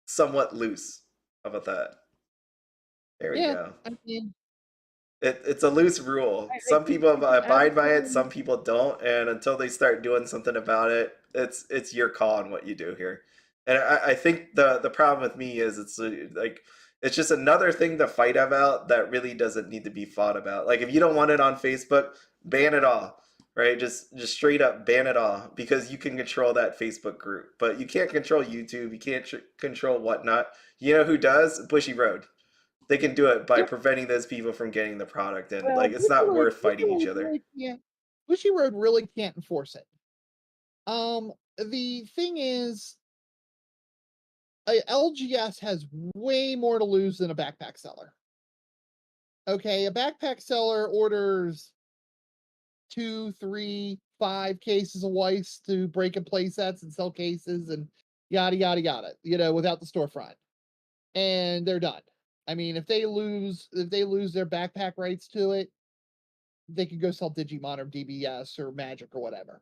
somewhat loose. How about that? There we Yeah, go. I mean, It's a loose rule. I Some think people it's abide by it, absolutely some people don't, and until they start doing something about it, it's your call on what you do here. And I think the problem with me is it's like it's just another thing to fight about that really doesn't need to be fought about. Like if you don't want it on Facebook, ban it all, right? Just straight up ban it all because you can control that Facebook group, but you can't control YouTube. You can't control whatnot. You know who does? Bushiroad. They can do it by yeah. preventing those people from getting the product, and Well, like it's not worth fighting each other. Bushiroad really can't enforce it. The thing is, a LGS has way more to lose than a backpack seller. Okay, a backpack seller orders 2, 3, 5 cases of Weiss to break and play sets and sell cases and yada yada yada, without the storefront. And they're done. I mean, if they lose their backpack rights to it, they could go sell Digimon or DBS or Magic or whatever.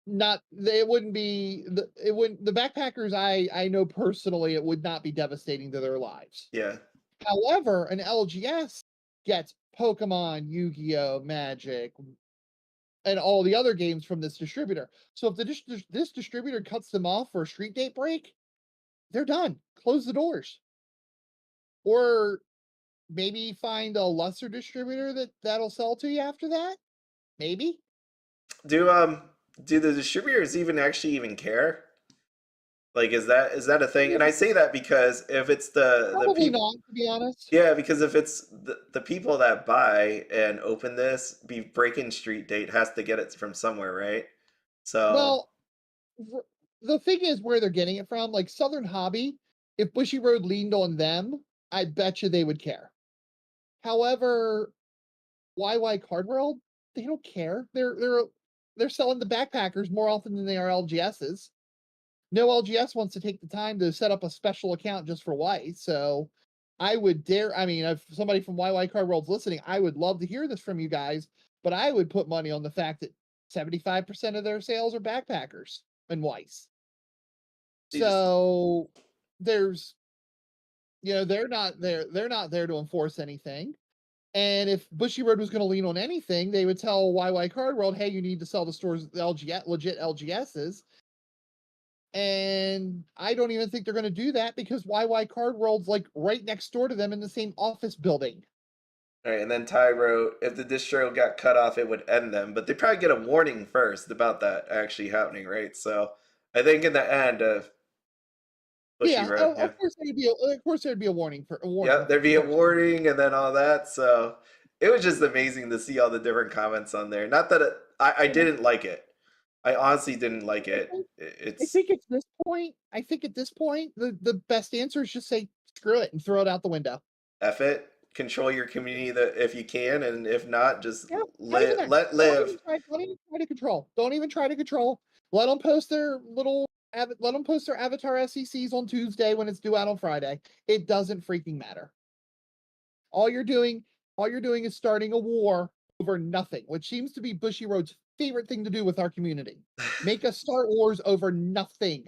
Not they it wouldn't be the it wouldn't the backpackers I know personally, it would not be devastating to their lives. Yeah, However, an LGS gets Pokemon, Yu-Gi-Oh, Magic, and all the other games from this distributor. So if this distributor cuts them off for a street date break, they're done. Close the doors. Or maybe find a lesser distributor that'll sell to you after that. Maybe. do um do the distributors even care? Like is that a thing? And I say that because if it's the Probably people, not, to be honest. yeah, because if it's the people that buy and open this, be breaking street date has to get it from somewhere, right? So Well, the thing is where they're getting it from. Like Southern Hobby, if Bushiroad leaned on them, I bet you they would care. However, YY Card World, they don't care. They're selling the backpackers more often than they are LGSs. No LGS wants to take the time to set up a special account just for Weiss. So I would dare. I mean, if somebody from YY Card World's listening, I would love to hear this from you guys. But I would put money on the fact that 75% of their sales are backpackers and Weiss. you just So there's they're not there to enforce anything. And if Bushiroad was going to lean on anything, they would tell YY Card World, hey, you need to sell the stores legit LGSs. And I don't even think they're going to do that because YY Card World's like right next door to them in the same office building. All right, and then Tyro, if the distro got cut off, it would end them. But they probably get a warning first about that actually happening, right? So I think in the end of Yeah, Bushiroad, yeah. of course there'd be a warning for a Yep, warning there'd be a first. warning and then all that. So it was just amazing to see all the different comments on there. Not that I Yeah. didn't like it. I honestly didn't like I it. think I It's think at this point, the best answer is just say screw it and throw it out the window. F it. Control your community that if you can, and if not, just Yeah, not even there. let live. Don't even try to control. Don't even try to control. Let them post their let them post their Avatar SECs on Tuesday when it's due out on Friday. It doesn't freaking matter. All you're doing, all you're doing is starting a war over nothing, which seems to be Bushiroad's favorite thing to do with our community. Make us start wars over nothing.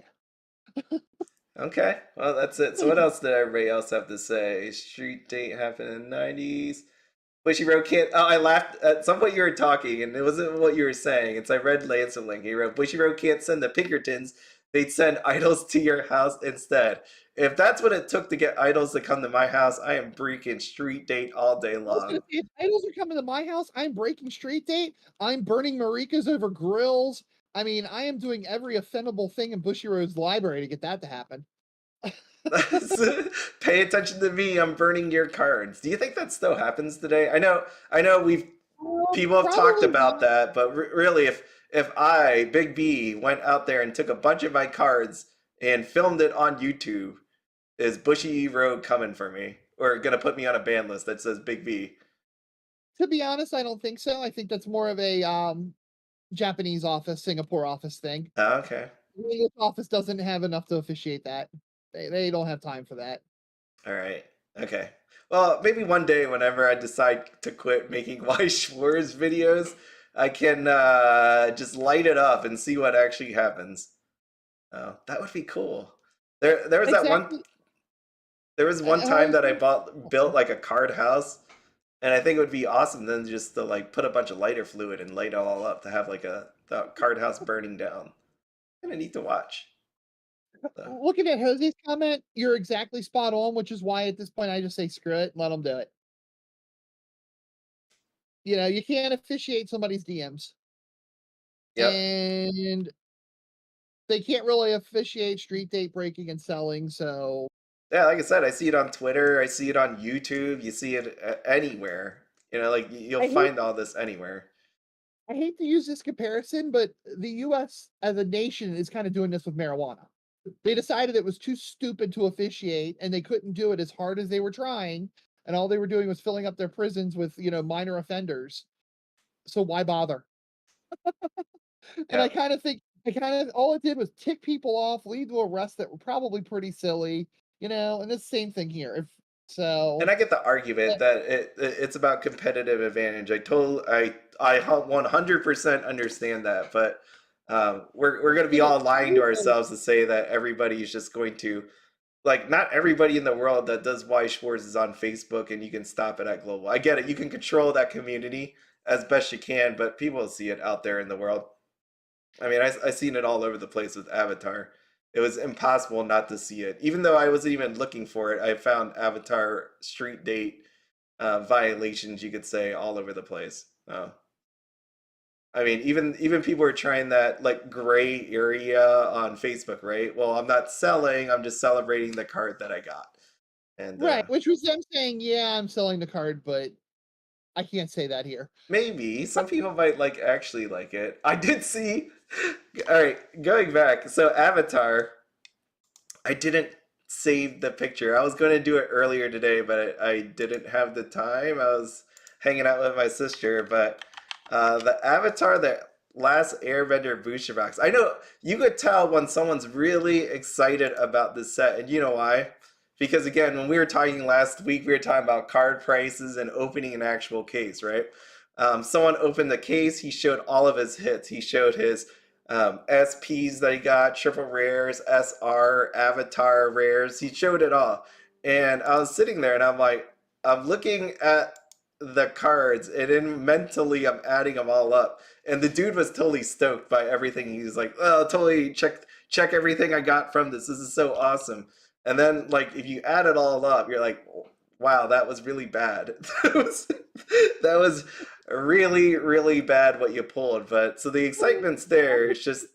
Okay, well that's it. So what else did everybody else have to say? Street date happened in the 90s. Bushiroad can't. Oh, I laughed at some point you were talking, and it wasn't what you were saying. It's I read Lancet Link. He wrote Bushiroad can't send the Pinkertons. They'd send idols to your house instead. If that's what it took to get idols to come to my house, I am breaking street date all day I was gonna long. say, if idols are coming to my house, I'm breaking street date. I'm burning Marikas over grills. I mean, I am doing every offendable thing in Bushiroad's library to get that to happen. Pay attention to me. I'm burning your cards. Do you think that still happens today? I know. We've people have talked Probably about not. that, but really, if I, Big B, went out there and took a bunch of my cards and filmed it on YouTube, is Bushy Road coming for me or gonna put me on a ban list that says Big B? To be honest, I don't think so. I think that's more of a Japanese office, Singapore office thing. Oh, okay, The English office doesn't have enough to officiate that. They don't have time for that. all right, okay. Well, maybe one day, whenever I decide to quit making Weiss Schwarz videos, I can just light it up and see what actually happens. Oh, that would be cool. There was that one. Exactly. There was one time that I built like a card house, and I think it would be awesome then just to like put a bunch of lighter fluid and light it all up to have like the card house burning down. Kind of neat to watch. So, Looking at Jose's comment, you're exactly spot on, which is why at this point I just say screw it, let them do it. You know, you can't officiate somebody's DMs, yep. and they can't really officiate street date breaking and selling. So Yeah, like I said, I see it on Twitter. I see it on YouTube. You see it anywhere. You know, like you'll I hate find all this anywhere. I hate to use this comparison, but the U.S. as a nation is kind of doing this with marijuana. They decided it was too stupid to officiate, and they couldn't do it as hard as they were trying, and all they were doing was filling up their prisons with minor offenders. So why bother? And Yeah. I kind of all it did was tick people off, lead to arrests that were probably pretty silly, and it's the same thing here. If And so, I get the argument eh, that it's about competitive advantage. I 100% understand that, but we're going to be you know, all lying to ourselves to say that everybody's just going to like not everybody in the world that does Weiss Schwarz is on Facebook and you can stop it at global. I get it. You can control that community as best you can, but people see it out there in the world. I mean, I seen it all over the place with Avatar. It was impossible not to see it. Even though I wasn't even looking for it, I found Avatar street date violations, you could say, all over the place. I mean, even people are trying that like gray area on Facebook, right? Well, I'm not selling. I'm just celebrating the card that I got. And right, which was them saying, "Yeah, I'm selling the card, but I can't say that here." maybe some people might like actually like it. I did see. All right, going back. So Avatar. I didn't save the picture. I was going to do it earlier today, but I didn't have the time. I was hanging out with my sister, but the Avatar, the Last Airbender booster box. I know you could tell when someone's really excited about this set, and you know why? Because again, when we were talking last week, we were talking about card prices and opening an actual case, right? Someone opened the case. He showed all of his hits. He showed his SPs that he got, triple rares, SR, Avatar rares. He showed it all. And I was sitting there and I'm like, I'm looking at the cards, and then mentally I'm adding them all up. And the dude was totally stoked by everything. He was like, "Oh, totally check everything I got from this. This is so awesome." And then like if you add it all up, you're like, "Wow, that was really bad." That was really really bad what you pulled. But so the excitement's there. It's just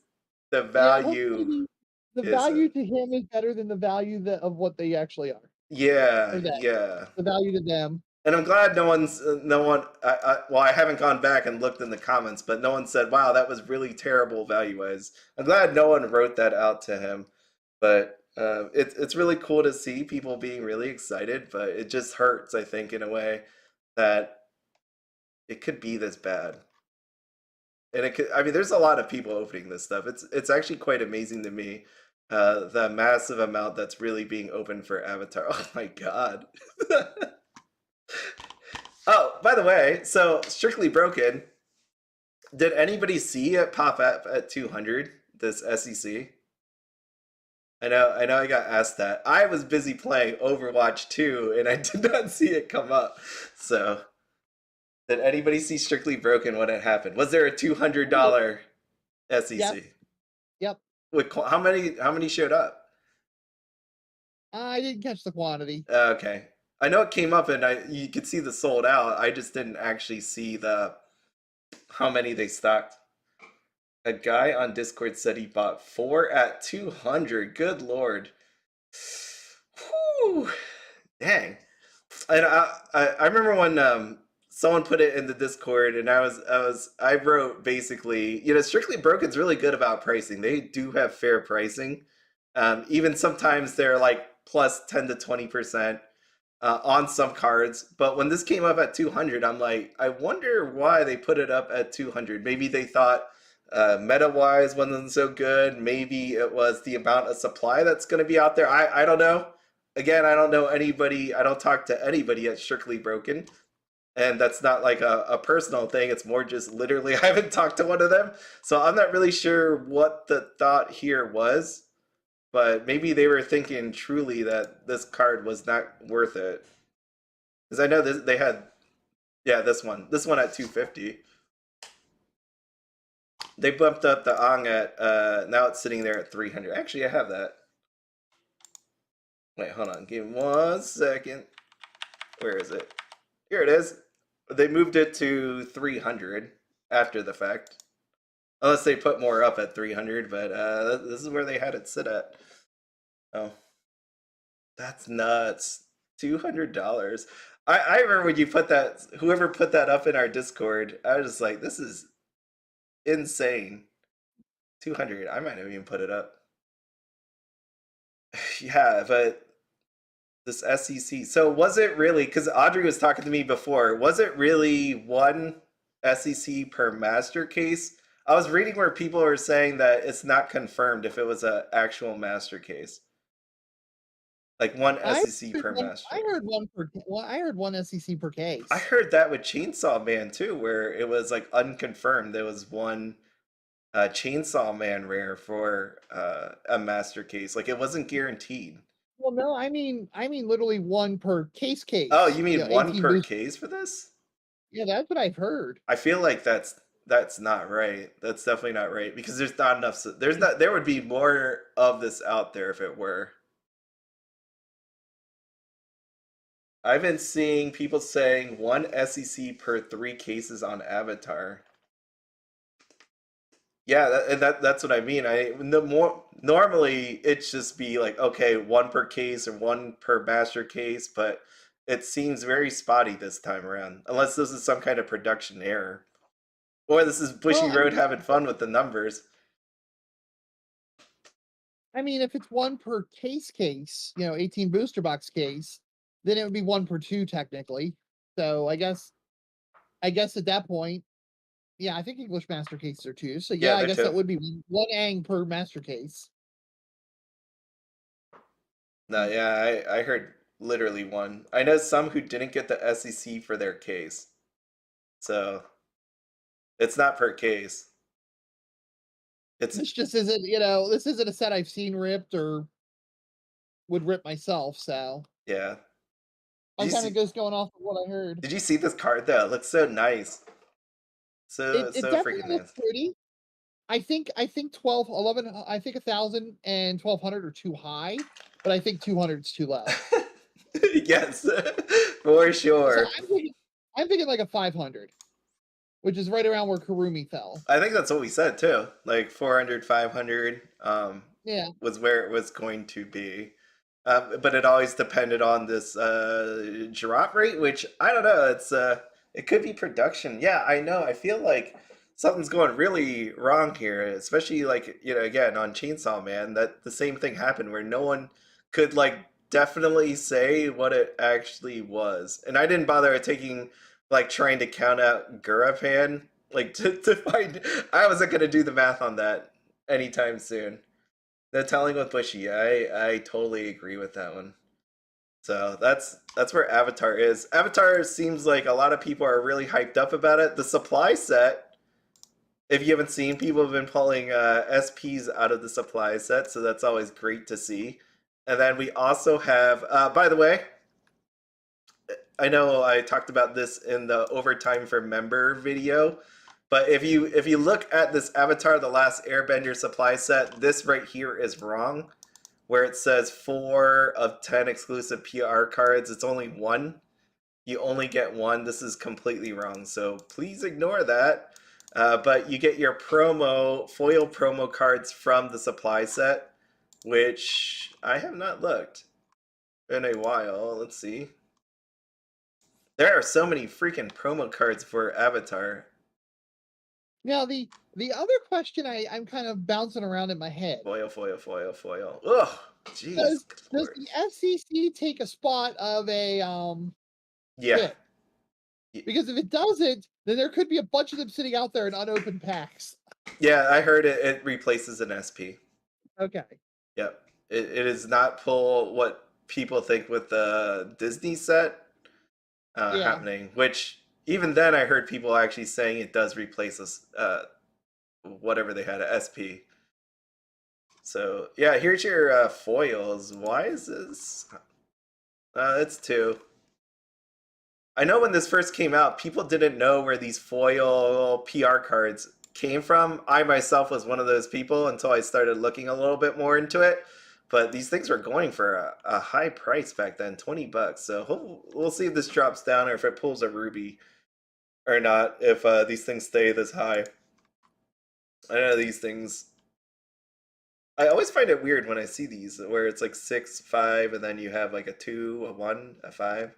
the Yeah, hopefully value the value isn't. to him is better than the value of what they actually are, Yeah, or that yeah. the value to them. And I'm glad no one, well, I haven't gone back and looked in the comments, but no one said, wow, that was really terrible value wise. I'm glad no one wrote that out to him. But it's really cool to see people being really excited, but it just hurts, I think, in a way that it could be this bad. And it could, I mean, there's a lot of people opening this stuff. It's actually quite amazing to me, the massive amount that's really being opened for Avatar. Oh my God. Oh, by the way, so Strictly Broken, did anybody see it pop up at 200, this SEC? I know I got asked that. I was busy playing Overwatch 2 and I did not see it come up. So, did anybody see Strictly Broken when it happened? Was there a $200 Yep, SEC? yep. How many showed up? I didn't catch the quantity. Okay. I know it came up and you could see the sold out. I just didn't actually see the how many they stocked. A guy on Discord said he bought 4 at 200. Good lord. Whew. Dang. And I remember when someone put it in the Discord and I wrote basically, Strictly Broken's really good about pricing. They do have fair pricing. Even sometimes they're like plus 10 to 20% on some cards. But when this came up at 200, I'm like, I wonder why they put it up at 200. Maybe they thought meta wise wasn't so good. Maybe it was the amount of supply that's going to be out there. I don't know. Again, I don't know anybody. I don't talk to anybody at Strictly Broken. And that's not like a personal thing. It's more just literally, I haven't talked to one of them. So I'm not really sure what the thought here was. But maybe they were thinking truly that this card was not worth it. Because I know they had, yeah, this one at 250. They bumped up the Ong at, now it's sitting there at 300. Actually, I have that. Wait, hold on, give me 1 second. Where is it? Here it is. They moved it to 300 after the fact. Unless they put more up at 300, but this is where they had it sit at. Oh, that's nuts. $200. I remember when you put that, whoever put that up in our Discord, I was just like, this is insane. 200. I might have even put it up. Yeah, but this SEC. So was it really, because Audrey was talking to me before, was it really one SEC per master case? I was reading where people are saying that it's not confirmed if it was an actual master case. Like one SEC per master. I heard one per. Well, I heard one SEC per I case. heard that with Chainsaw Man too, where it was like unconfirmed. There was one Chainsaw Man rare for a master case. Like it wasn't guaranteed. Well, no, I mean literally one per Oh, case. you You mean know, one 18 per boost. case for this? Yeah, that's what I've heard. I feel like that's not right. That's definitely not right because there's not enough. There's not. There would be more of this out there if it were. I've been seeing people saying one SEC per 3 cases on Avatar. Yeah, that's what I mean. Normally it's just be like okay, one per case or one per master case, but it seems very spotty this time around. Unless this is some kind of production error, or this is Well, Bushiroad having fun with the numbers. I mean, if it's one per case, 18 booster box case, then it would be one per two technically. So I guess at that point, yeah, I think English master cases are two. So Yeah, yeah, I they're guess that two. would be one ang per master case. No, yeah, I heard literally one. I know some who didn't get the SEC for their case, so it's not per case. It's This just isn't, this isn't a set I've seen ripped or would rip myself. So yeah. Did I'm you kind of see? just going off of what I heard. Did you see this card though? It looks so nice. It So definitely freaking looks nice. pretty. I think 12, 11. I think 1,000 and 1,200 are too high, but I think 200 is too low. Yes, for So sure. I'm thinking like a 500, which is right around where Karumi fell. I think that's what we said too. Like 400, 500 Yeah, was where it was going to be. But it always depended on this drop rate, which I don't know. It could be production. Yeah, I know. I feel like something's going really wrong here, especially like again on Chainsaw Man. That the same thing happened where no one could like definitely say what it actually was, and I didn't bother taking like trying to count out Gurapan like to find. I wasn't gonna do the math on that anytime soon. The telling with Bushy, I totally agree with that one. So that's where Avatar is. Avatar seems like a lot of people are really hyped up about it. The supply set, if you haven't seen, people have been pulling SPs out of the supply set, so that's always great to see. And then we also have, by the way, I know I talked about this in the overtime for member video, but if you look at this Avatar the Last Airbender supply set, this right here is wrong where it says 4 of 10 exclusive PR cards. It's only one. You only get one. This is completely wrong. So please ignore that. But you get your foil promo cards from the supply set, which I have not looked in a while. Let's see. There are so many freaking promo cards for Avatar. now the other question I'm kind of bouncing around in my head. Foil, foil, foil, foil. Ugh, jeez, Does Lord. the FCC take a spot of a Yeah, hit? Because if it doesn't, then there could be a bunch of them sitting out there in unopened packs. yeah. I heard it replaces an SP. Okay. Yep. It is not pull what people think with the Disney set Yeah. happening, which even then I heard people actually saying it does replace us whatever they had at SP. So yeah, here's your foils. Why is this? It's two. I know when this first came out, people didn't know where these foil PR cards came from. I myself was one of those people until I started looking a little bit more into it. But these things were going for a high price back then, $20. So we'll see if this drops down or if it pulls a ruby or not. If these things stay this high, I know these things. I always find it weird when I see these where it's like 6, 5, and then you have like a 2, a 1, a 5.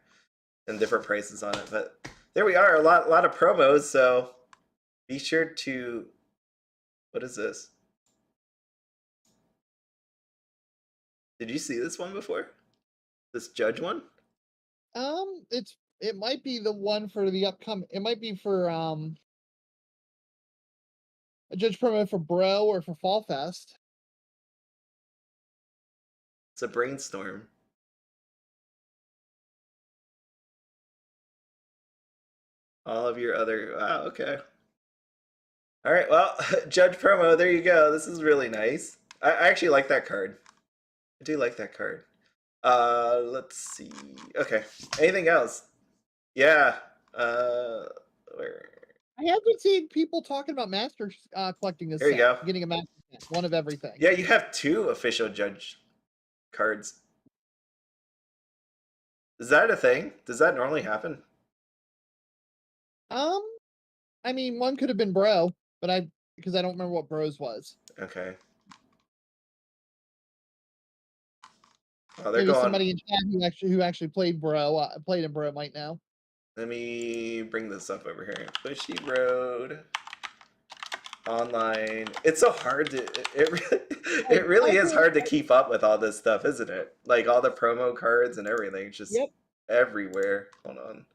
And different prices on it. But there we are, a lot of promos. So be sure to. What is this? Did you see this one before? This Judge one? It might be the one for the upcoming. It might be for a judge promo for Bro or for Fall Fest. It's a brainstorm. All of your other. Wow, okay. All right, well, Judge promo. There you go. This is really nice. I actually like that card. I do like that card. Let's see. Okay. Anything else? Yeah. Where? I have been seeing people talking about Masters collecting this Here you set, go. getting a Master set, one of everything. Yeah, you have 2 official Judge cards. Is that a thing? Does that normally happen? Um, I mean, one could have been Bro, but because I don't remember what Bro's was. Okay. Oh, they're Maybe going. somebody in chat who actually played Bro, played in Bro might know. Let me bring this up over here. Bushiroad online. It's so hard to. It really is hard to keep up with all this stuff, isn't it? Like all the promo cards and everything, just Yep. everywhere. Hold on.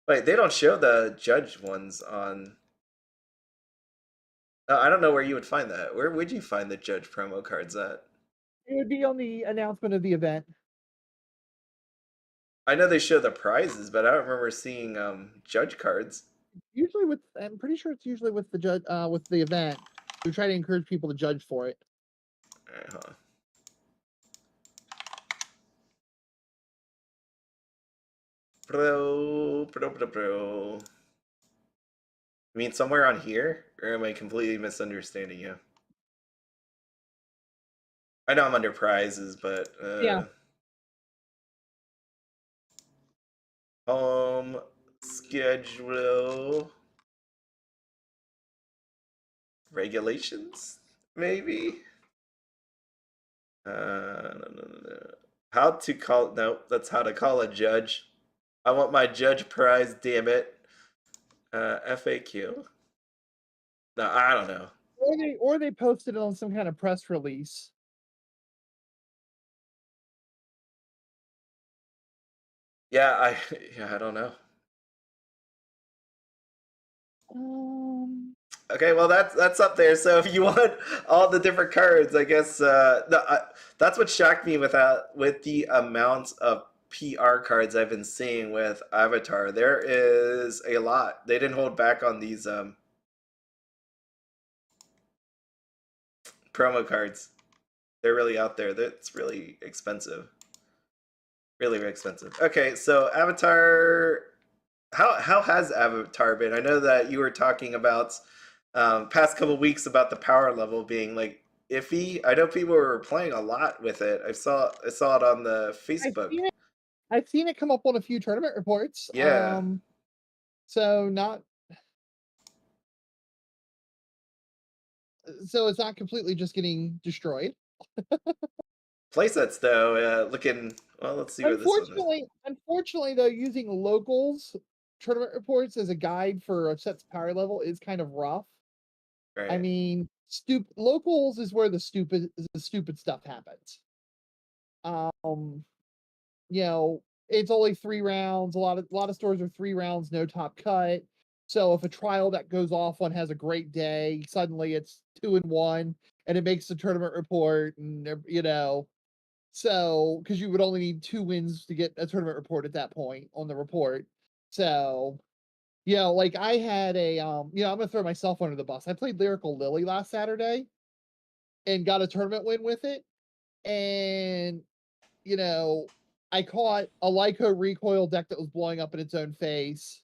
Wait, they don't show the judge ones on. I don't know where you would find that. Where would you find the judge promo cards at? It would be on the announcement of the event. I know they show the prizes, but I don't remember seeing judge cards. Usually I'm pretty sure it's usually with the judge, with the event. We try to encourage people to judge for it. All right, hold on. Bro. You mean somewhere on here? Or am I completely misunderstanding you? I know I'm under prizes, but Yeah. home schedule regulations, maybe. No. How to call? No, that's how to call a judge. I want my judge prize. Damn it. FAQ. No, I don't know. Or they posted it on some kind of press release. Yeah, I don't know. Um, Okay, well that's up there. So if you want all the different cards, I guess that's what shocked me with the amount of PR cards I've been seeing with Avatar. There is a lot. They didn't hold back on these promo cards. They're really out there. That's really expensive. Really, really expensive. Okay, so Avatar. How has Avatar been? I know that you were talking about past couple weeks about the power level being like iffy. I know people were playing a lot with it. I saw it on the I've Facebook. seen it. I've seen it come up on a few tournament reports. Yeah, So not so it's not completely just getting destroyed. playsets though. Looking well. Let's see where this one is. Unfortunately, though, using locals tournament reports as a guide for a set's power level is kind of rough. I Right. mean, locals is where the stupid stuff happens. Um, it's only 3 rounds. A lot of stores are 3 rounds, no top cut. So if a trial that goes off one has a great day, suddenly it's 2-1, and it makes the tournament report, and so because you would only need 2 wins to get a tournament report at that point on the report. So like I had I'm gonna throw myself under the bus. I played Lyrical Lily last Saturday and got a tournament win with it, and you know, I caught a Lycoris Recoil deck that was blowing up in its own face.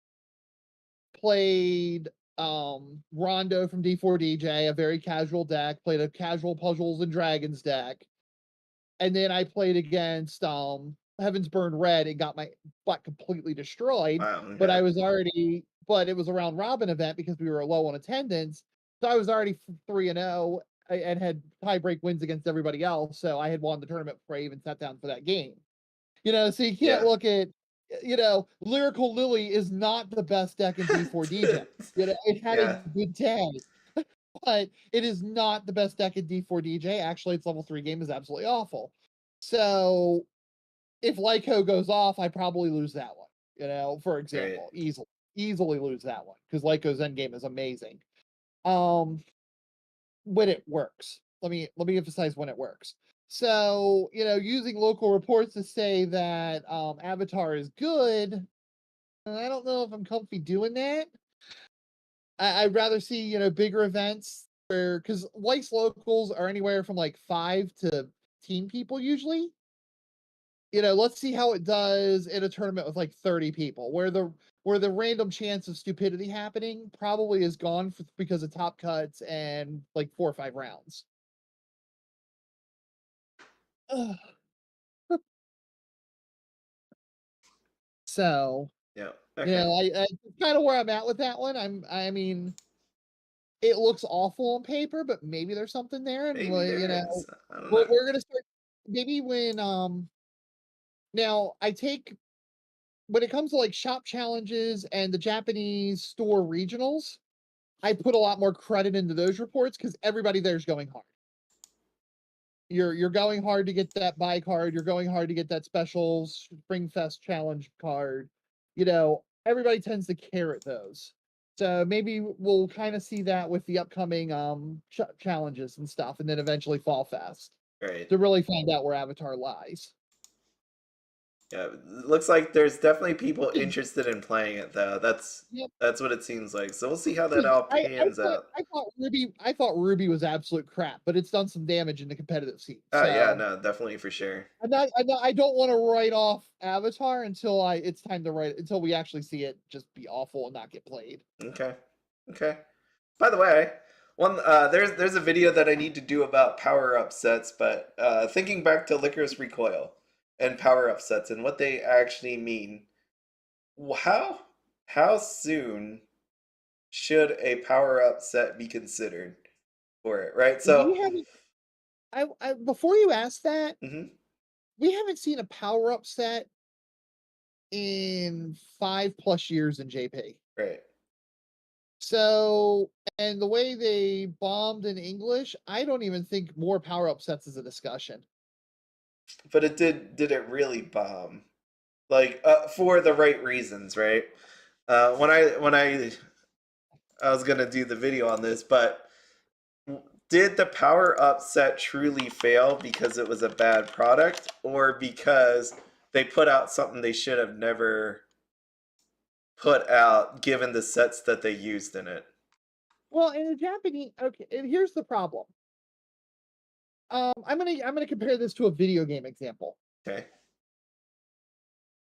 Played Rondo from D4DJ, a very casual deck. Played a casual Puzzles and Dragons deck, and then I played against Heaven's Burn Red and got my butt completely destroyed. Wow. But Okay. but it was a round robin event because we were low on attendance, so I was already 3-0 and had tie-break wins against everybody else. So I had won the tournament before I even sat down for that game. So you can't Yeah. look at, Lyrical Lily is not the best deck in D4DJ. It had a Yeah. good day, but it is not the best deck in D4DJ. Actually, its level 3 game is absolutely awful. So if Lyco goes off, I probably lose that one, for Right. example, easily lose that one because Lyco's endgame is amazing. Um, when it works. Let me emphasize when it works. So, using local reports to say that Avatar is good, I don't know if I'm comfy doing that. I'd rather see, bigger events where because Weiss locals are anywhere from like 5 to 10 people usually. Let's see how it does in a tournament with like 30 people, where the random chance of stupidity happening probably is gone because of top cuts and like 4 or 5 rounds. Ugh. So, Yeah. Okay. I kind of where I'm at with that one. I mean, it looks awful on paper, but maybe there's something there, and Maybe there is. I don't we're, know. we're gonna start maybe now I take when it comes to like shop challenges and the Japanese store regionals, I put a lot more credit into those reports because everybody there's going hard. You're going hard to get that buy card. You're going hard to get that special Spring Fest challenge card. Everybody tends to carrot those. So maybe we'll kind of see that with the upcoming challenges and stuff, and then eventually Fall Fest Right. to really find out where Avatar lies. Yeah, it looks like there's definitely people interested in playing it though. Yep. That's what it seems like. So we'll see how that all pans out. I thought Ruby was absolute crap, but it's done some damage in the competitive scene. Yeah, So no, definitely for sure. I don't want to write off Avatar until it's time to write until we actually see it just be awful and not get played. Okay. Okay. By the way, there's a video that I need to do about power up sets, but thinking back to Lycoris Recoil and power up sets and what they actually mean, how how soon should a power up set be considered for it, right? We So, haven't I before you ask that, mhm, we haven't seen a power up set in 5+ years in JP. right. So, and the way they bombed in English, I don't even think more power up sets is a discussion. But it did it really bomb? Like for the right reasons, right? When I was gonna do the video on this, but did the power up set truly fail because it was a bad product, or because they put out something they should have never put out, given the sets that they used in it? Well, in the Japanese, okay, and here's the problem. I'm gonna compare this to a video game example. Okay.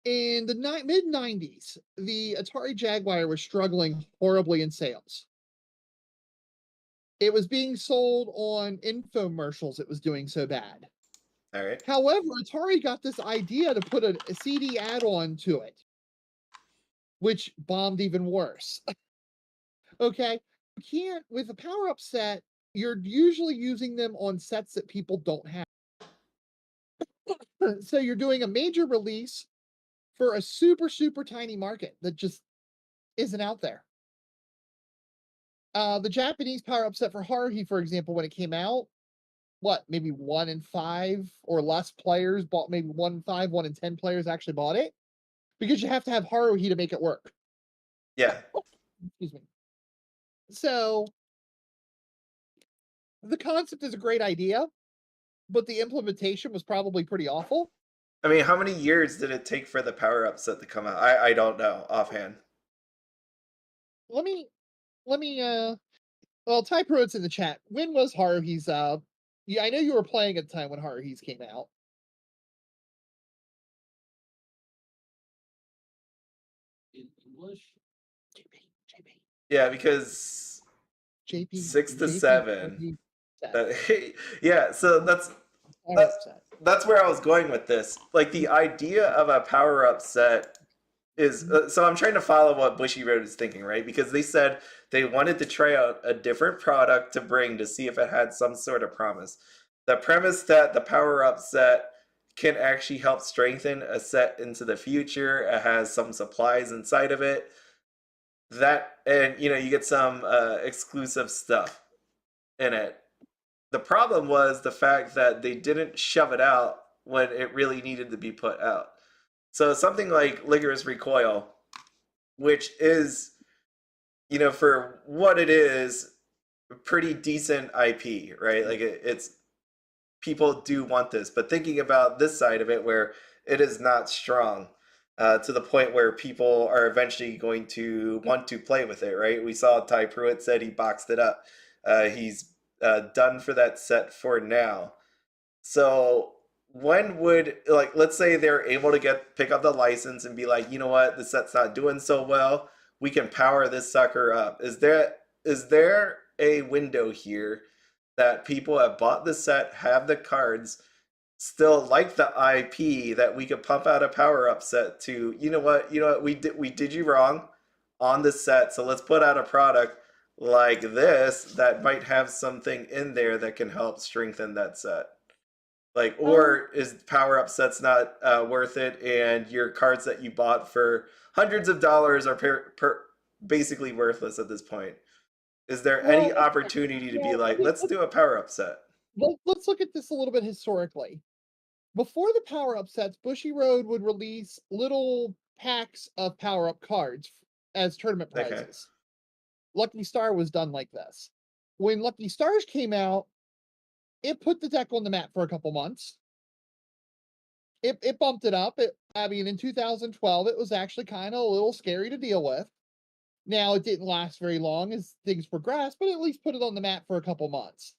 In the mid '90s, the Atari Jaguar was struggling horribly in sales. It was being sold on infomercials. It was doing so bad. All right. However, Atari got this idea to put a CD add-on to it, which bombed even worse. Okay, you can't with a power-up set. You're usually using them on sets that people don't have. So you're doing a major release for a super tiny market that just isn't out there. The Japanese power up set for Haruhi, for example, when it came out, what maybe 1 in 5 or less players bought, maybe 1 in 5, 1 in 10 players actually bought it because you have to have Haruhi to make it work. Yeah. Excuse me. So the concept is a great idea, but the implementation was probably pretty awful. I mean, how many years did it take for the power up set to come out? I don't know offhand. Let me well, Ty Pruitt's in the chat. When was Haruhi's yeah, I know you were playing at the time when Haruhi's came out. In English? JP. Yeah, because JP 6 to 7. Haruhi set. Yeah, so Power that's up set. that's where I was going with this. Like the idea of a power up set is so I'm trying to follow what Bushiroad is thinking, right? Because they said they wanted to try out a different product to bring to see if it had some sort of promise. The premise that the power up set can actually help strengthen a set into the future. It has some supplies inside of it. That and you get some exclusive stuff in it. The problem was the fact that they didn't shove it out when it really needed to be put out. So something like Lycoris Recoil, which is, for what it is, pretty decent IP, right? Like it's people do want this, but thinking about this side of it, where it is not strong to the point where people are eventually going to want to play with it, right? We saw Ty Pruitt said he boxed it up. He's done for that set for now. So when would, like, let's say they're able to pick up the license and be like, you know what, the set's not doing so well. We can power this sucker up. Is there a window here that people have bought the set, have the cards, still like the IP, that we could pump out a power up set to, you know what, we did you wrong on the set, so let's put out a product like this that might have something in there that can help strengthen that set. Like, or is power up sets not worth it, and your cards that you bought for hundreds of dollars are basically worthless at this point? Is there any Well, opportunity to be like, let's do a power up set? let's look at this a little bit historically. Before the power up sets, Bushiroad would release little packs of power up cards as tournament Okay. prizes. Lucky Star was done like this. When Lucky Stars came out, it put the deck on the map for a couple months. it bumped it up. I mean, in 2012, it was actually kind of a little scary to deal with. Now, it didn't last very long as things progressed, but at least put it on the map for a couple months.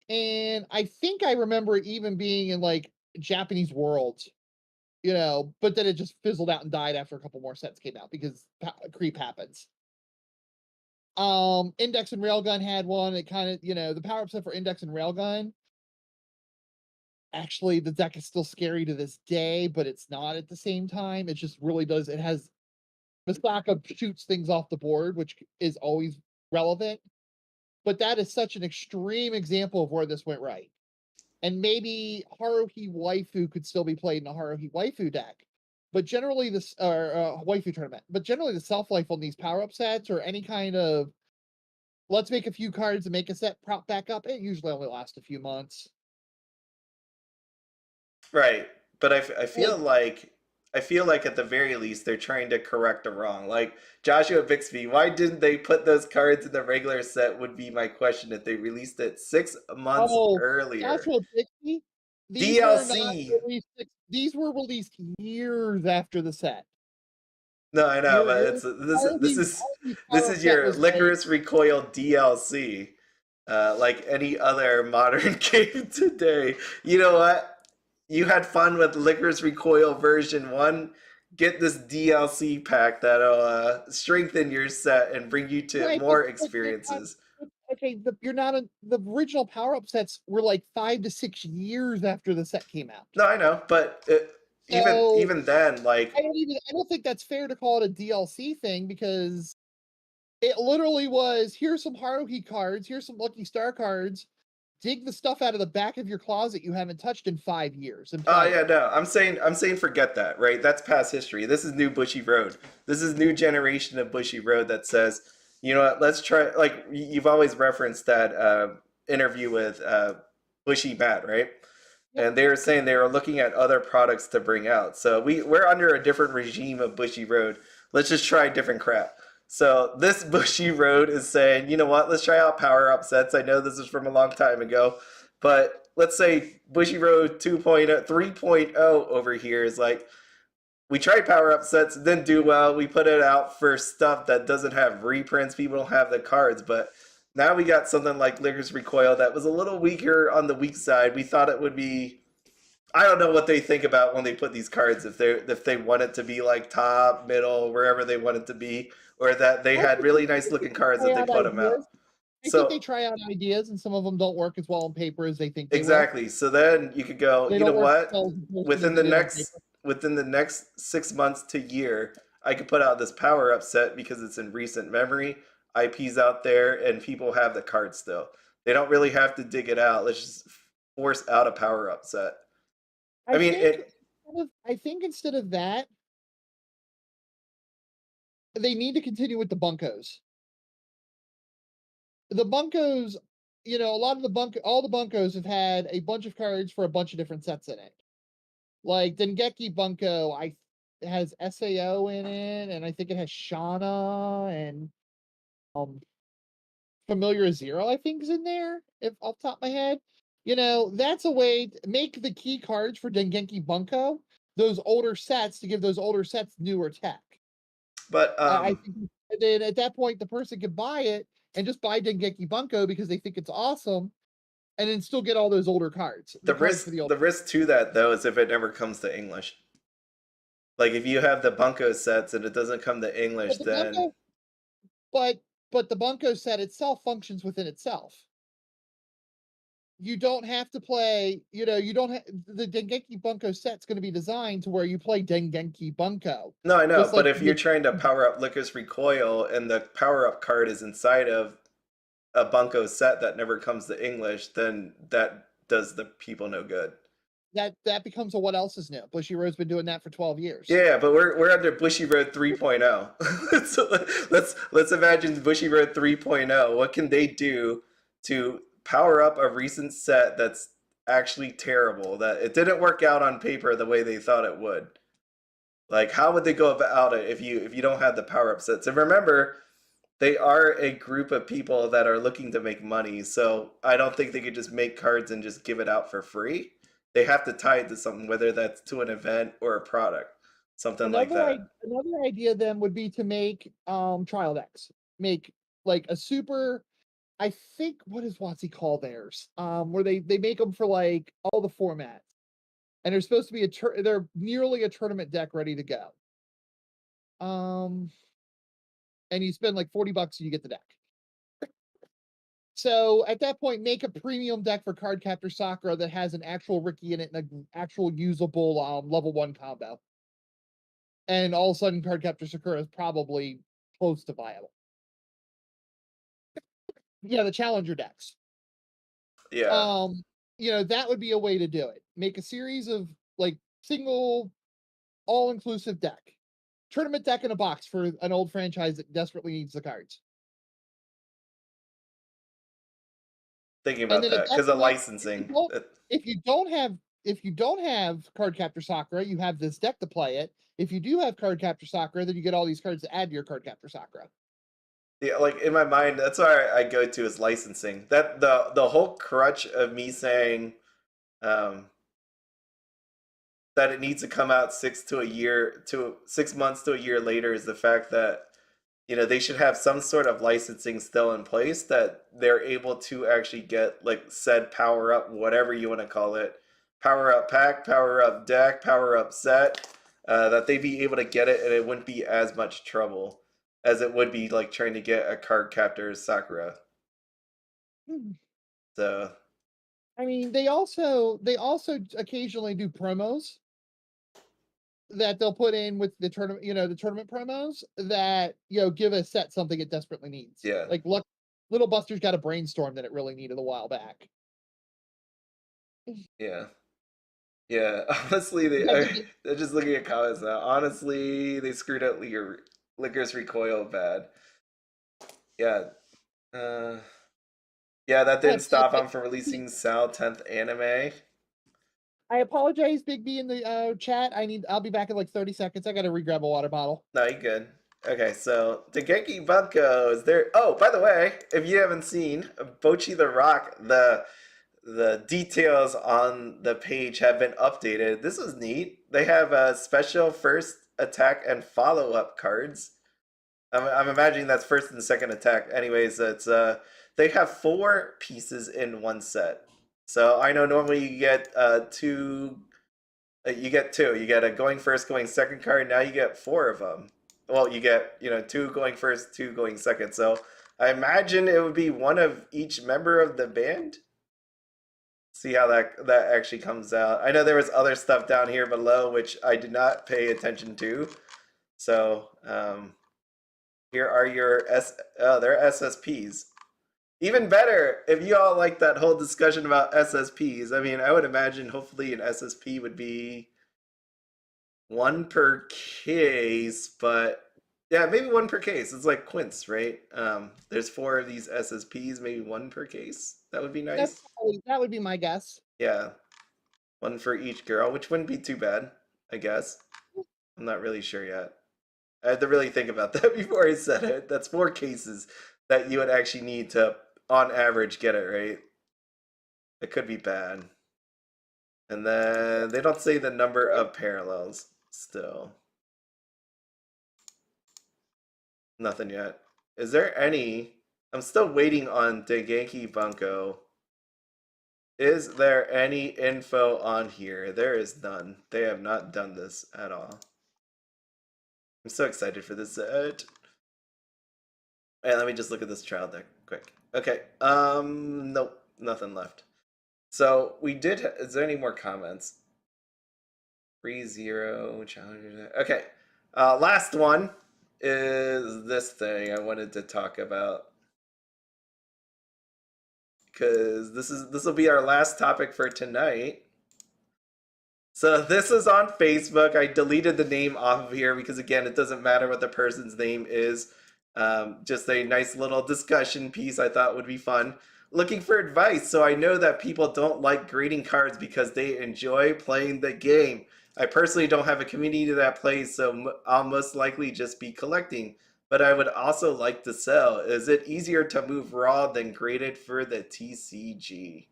And I think I remember it even being in like Japanese worlds, but then it just fizzled out and died after a couple more sets came out because creep happens. Index and Railgun had one. It kind of, the power up set for Index and Railgun. Actually, the deck is still scary to this day, but it's not at the same time. It just really does. It has Misaka shoots things off the board, which is always relevant. But that is such an extreme example of where this went right. And maybe Haruhi Waifu could still be played in a Haruhi Waifu deck. But generally, Waifu tournament. But generally, the self-life on these power-up sets or any kind of let's make a few cards and make a set prop back up, it usually only lasts a few months. Right. But I feel like at the very least they're trying to correct a wrong. Like Joshua Bixby, why didn't they put those cards in the regular set would be my question if they released it 6 months earlier. Joshua Bixby, DLC. These were released years after the set. No, I know, but this is your Lycoris Recoil DLC. Like any other modern game today. You know what? You had fun with Lycoris Recoil version 1. Get this DLC pack that'll strengthen your set and bring you to more experiences. Okay, the original power-up sets were like 5 to 6 years after the set came out. No, I know, but even then, like I don't think that's fair to call it a DLC thing because it literally was here's some Haruhi cards, here's some Lucky Star cards. Dig the stuff out of the back of your closet you haven't touched in 5 years. Oh yeah, no, I'm saying forget that, right? That's past history. This is new Bushiroad. This is new generation of Bushiroad that says, you know what, let's try, like you've always referenced that interview with Bushy Matt, right? Yep. And they were saying they were looking at other products to bring out. So we're under a different regime of Bushiroad. Let's just try different crap. So this Bushiroad is saying, you know what, let's try out power-up sets. I know this is from a long time ago, but let's say Bushiroad 2.0, 3.0 over here is like, we tried power-up sets, didn't do well. We put it out for stuff that doesn't have reprints. People don't have the cards, but now we got something like Lycoris Recoil that was a little weaker on the weak side. We thought it would be, I don't know what they think about when they put these cards, if they want it to be like top, middle, wherever they want it to be, or that they had really nice looking cards that they put them out. I think they try out ideas and some of them don't work as well on paper as they think they exactly will. So then you could go, you know what, within the next 6 months to year, I could put out this power up set because it's in recent memory, IP's out there, and people have the card still. They don't really have to dig it out. Let's just force out a power up set. I think instead of that, they need to continue with the bunkos. The bunkos, all the bunkos have had a bunch of cards for a bunch of different sets in it. Like Dengeki Bunko, has SAO in it, and I think it has Shana and Familiar Zero, I think, is in there, if off the top of my head. That's a way to make the key cards for Dengeki Bunko, those older sets, to give those older sets newer tech. But I think then at that point, the person could buy it and just buy Dengeki Bunko because they think it's awesome, and then still get all those older cards. The risk to that, though, is if it never comes to English. Like, if you have the Bunko sets and it doesn't come to English, then... But the Bunko set itself functions within itself. You don't have to play, you don't have... The Dengeki Bunko set's going to be designed to where you play Dengeki Bunko. No, I know, but if you're trying to power up Lycoris Recoil and the power-up card is inside of a Bunko set that never comes to English, then that does the people no good. That becomes a what else is new. Bushiroad's been doing that for 12 years. Yeah, but we're under Bushiroad 3.0. So let's imagine Bushiroad 3.0. What can they do to power up a recent set that's actually terrible, that it didn't work out on paper the way they thought it would? Like, how would they go about it if you don't have the power up sets? And remember, they are a group of people that are looking to make money, so I don't think they could just make cards and just give it out for free. They have to tie it to something, whether that's to an event or a product, something like that. Another idea then would be to make trial decks. Make like a super. I think what does WotC call theirs? Where they make them for like all the formats, and they're supposed to be they're nearly a tournament deck ready to go. And you spend like $40 and you get the deck. So at that point, make a premium deck for Cardcaptor Sakura that has an actual Ricky in it and an actual usable level 1 combo. And all of a sudden, Cardcaptor Sakura is probably close to viable. Yeah, the challenger decks. Yeah. You know, that would be a way to do it. Make a series of like single, all-inclusive deck. Tournament deck in a box for an old franchise that desperately needs the cards. Thinking about that because of licensing. If you don't have Cardcaptor Sakura, you have this deck to play it. If you do have Cardcaptor Sakura, then you get all these cards to add to your Cardcaptor Sakura. Yeah, like in my mind, that's where I go to is licensing. That the whole crutch of me saying that it needs to come out 6 months to a year later is the fact that, you know, they should have some sort of licensing still in place that they're able to actually get like said power up, whatever you want to call it, power up pack, power up deck, power up set, that they'd be able to get it and it wouldn't be as much trouble as it would be like trying to get a Cardcaptor Sakura. So, I mean, they also occasionally do promos that they'll put in with the tournament, the tournament promos that, give a set something it desperately needs. Yeah. Like, look, Little Buster's got a brainstorm that it really needed a while back. Yeah. Yeah, honestly, they're just looking at comments now. Honestly, they screwed up Lycoris Recoil bad. Yeah. Yeah, that didn't stop them from releasing Sal 10th anime. I apologize, Big B in the chat. I'll be back in like 30 seconds. I gotta re-grab a water bottle. No, you're good. Okay, so ddck Bunko is there. Oh, by the way, if you haven't seen Bochi the Rock, the details on the page have been updated. This is neat. They have a special first attack and follow-up cards. I'm imagining that's first and second attack. Anyways, it's they have 4 pieces in one set. So I know normally you get 2. You get 2. You get a going first, going second card. Now you get 4 of them. Well, you get 2 going first, 2 going second. So I imagine it would be one of each member of the band. See how that actually comes out. I know there was other stuff down here below which I did not pay attention to. So here are your they're SSPs. Even better if you all like that whole discussion about SSPs. I mean, I would imagine hopefully an SSP would be 1 per case, but yeah, maybe 1 per case. It's like Quince, right? There's 4 of these SSPs, maybe 1 per case. That would be nice. That would be my guess. Yeah. 1 for each girl, which wouldn't be too bad, I guess. I'm not really sure yet. I had to really think about that before I said it. That's 4 cases that you would actually need to, on average, get it, right? It could be bad. And then they don't say the number of parallels still. Nothing yet. Is there any? I'm still waiting on ddck Bunko. Is there any info on here? There is none. They have not done this at all. I'm so excited for this set. Hey, let me just look at this trial deck quick. Okay. Nope, nothing left. So we did. Is there any more comments? 3-0 challenger. Okay. Last one is this thing I wanted to talk about, because this will be our last topic for tonight. So this is on Facebook. I deleted the name off of here because, again, it doesn't matter what the person's name is. Just a nice little discussion piece I thought would be fun. Looking for advice. So I know that people don't like grading cards because they enjoy playing the game. I personally don't have a community that plays, so I'll most likely just be collecting. But I would also like to sell. Is it easier to move raw than graded for the TCG?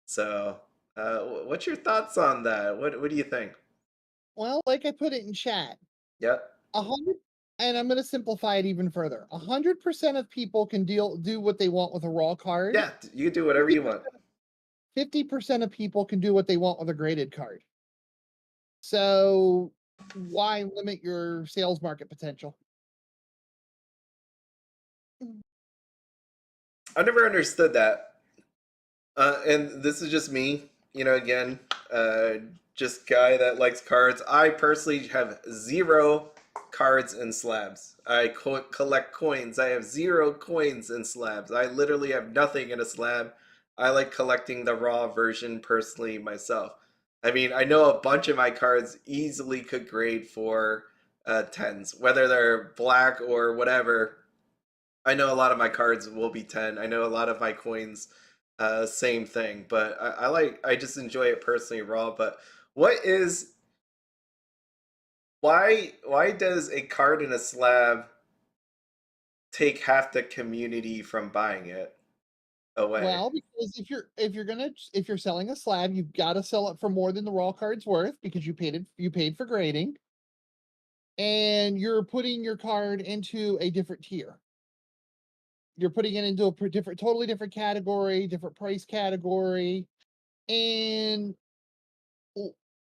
So What's your thoughts on that? What do you think? Well, like I put it in chat, Yep. 100, and I'm going to simplify it even further. 100% of people can do what they want with a raw card. Yeah, you can do whatever you want. 50% of people can do what they want with a graded card. So why limit your sales market potential? I never understood that. And this is just me, again, uh, just guy that likes cards. I personally have zero cards and slabs. I collect coins. I have zero coins and slabs. I literally have nothing in a slab. I like collecting the raw version personally myself. I mean, I know a bunch of my cards easily could grade for tens, whether they're black or whatever. I know a lot of my cards will be 10. I know a lot of my coins, same thing. But I just enjoy it personally raw. But what is why does a card in a slab take half the community from buying it away? Well, because if you're selling a slab, you've got to sell it for more than the raw card's worth because you paid for grading, and you're putting your card into a different tier. You're putting it into a totally different category, different price category, and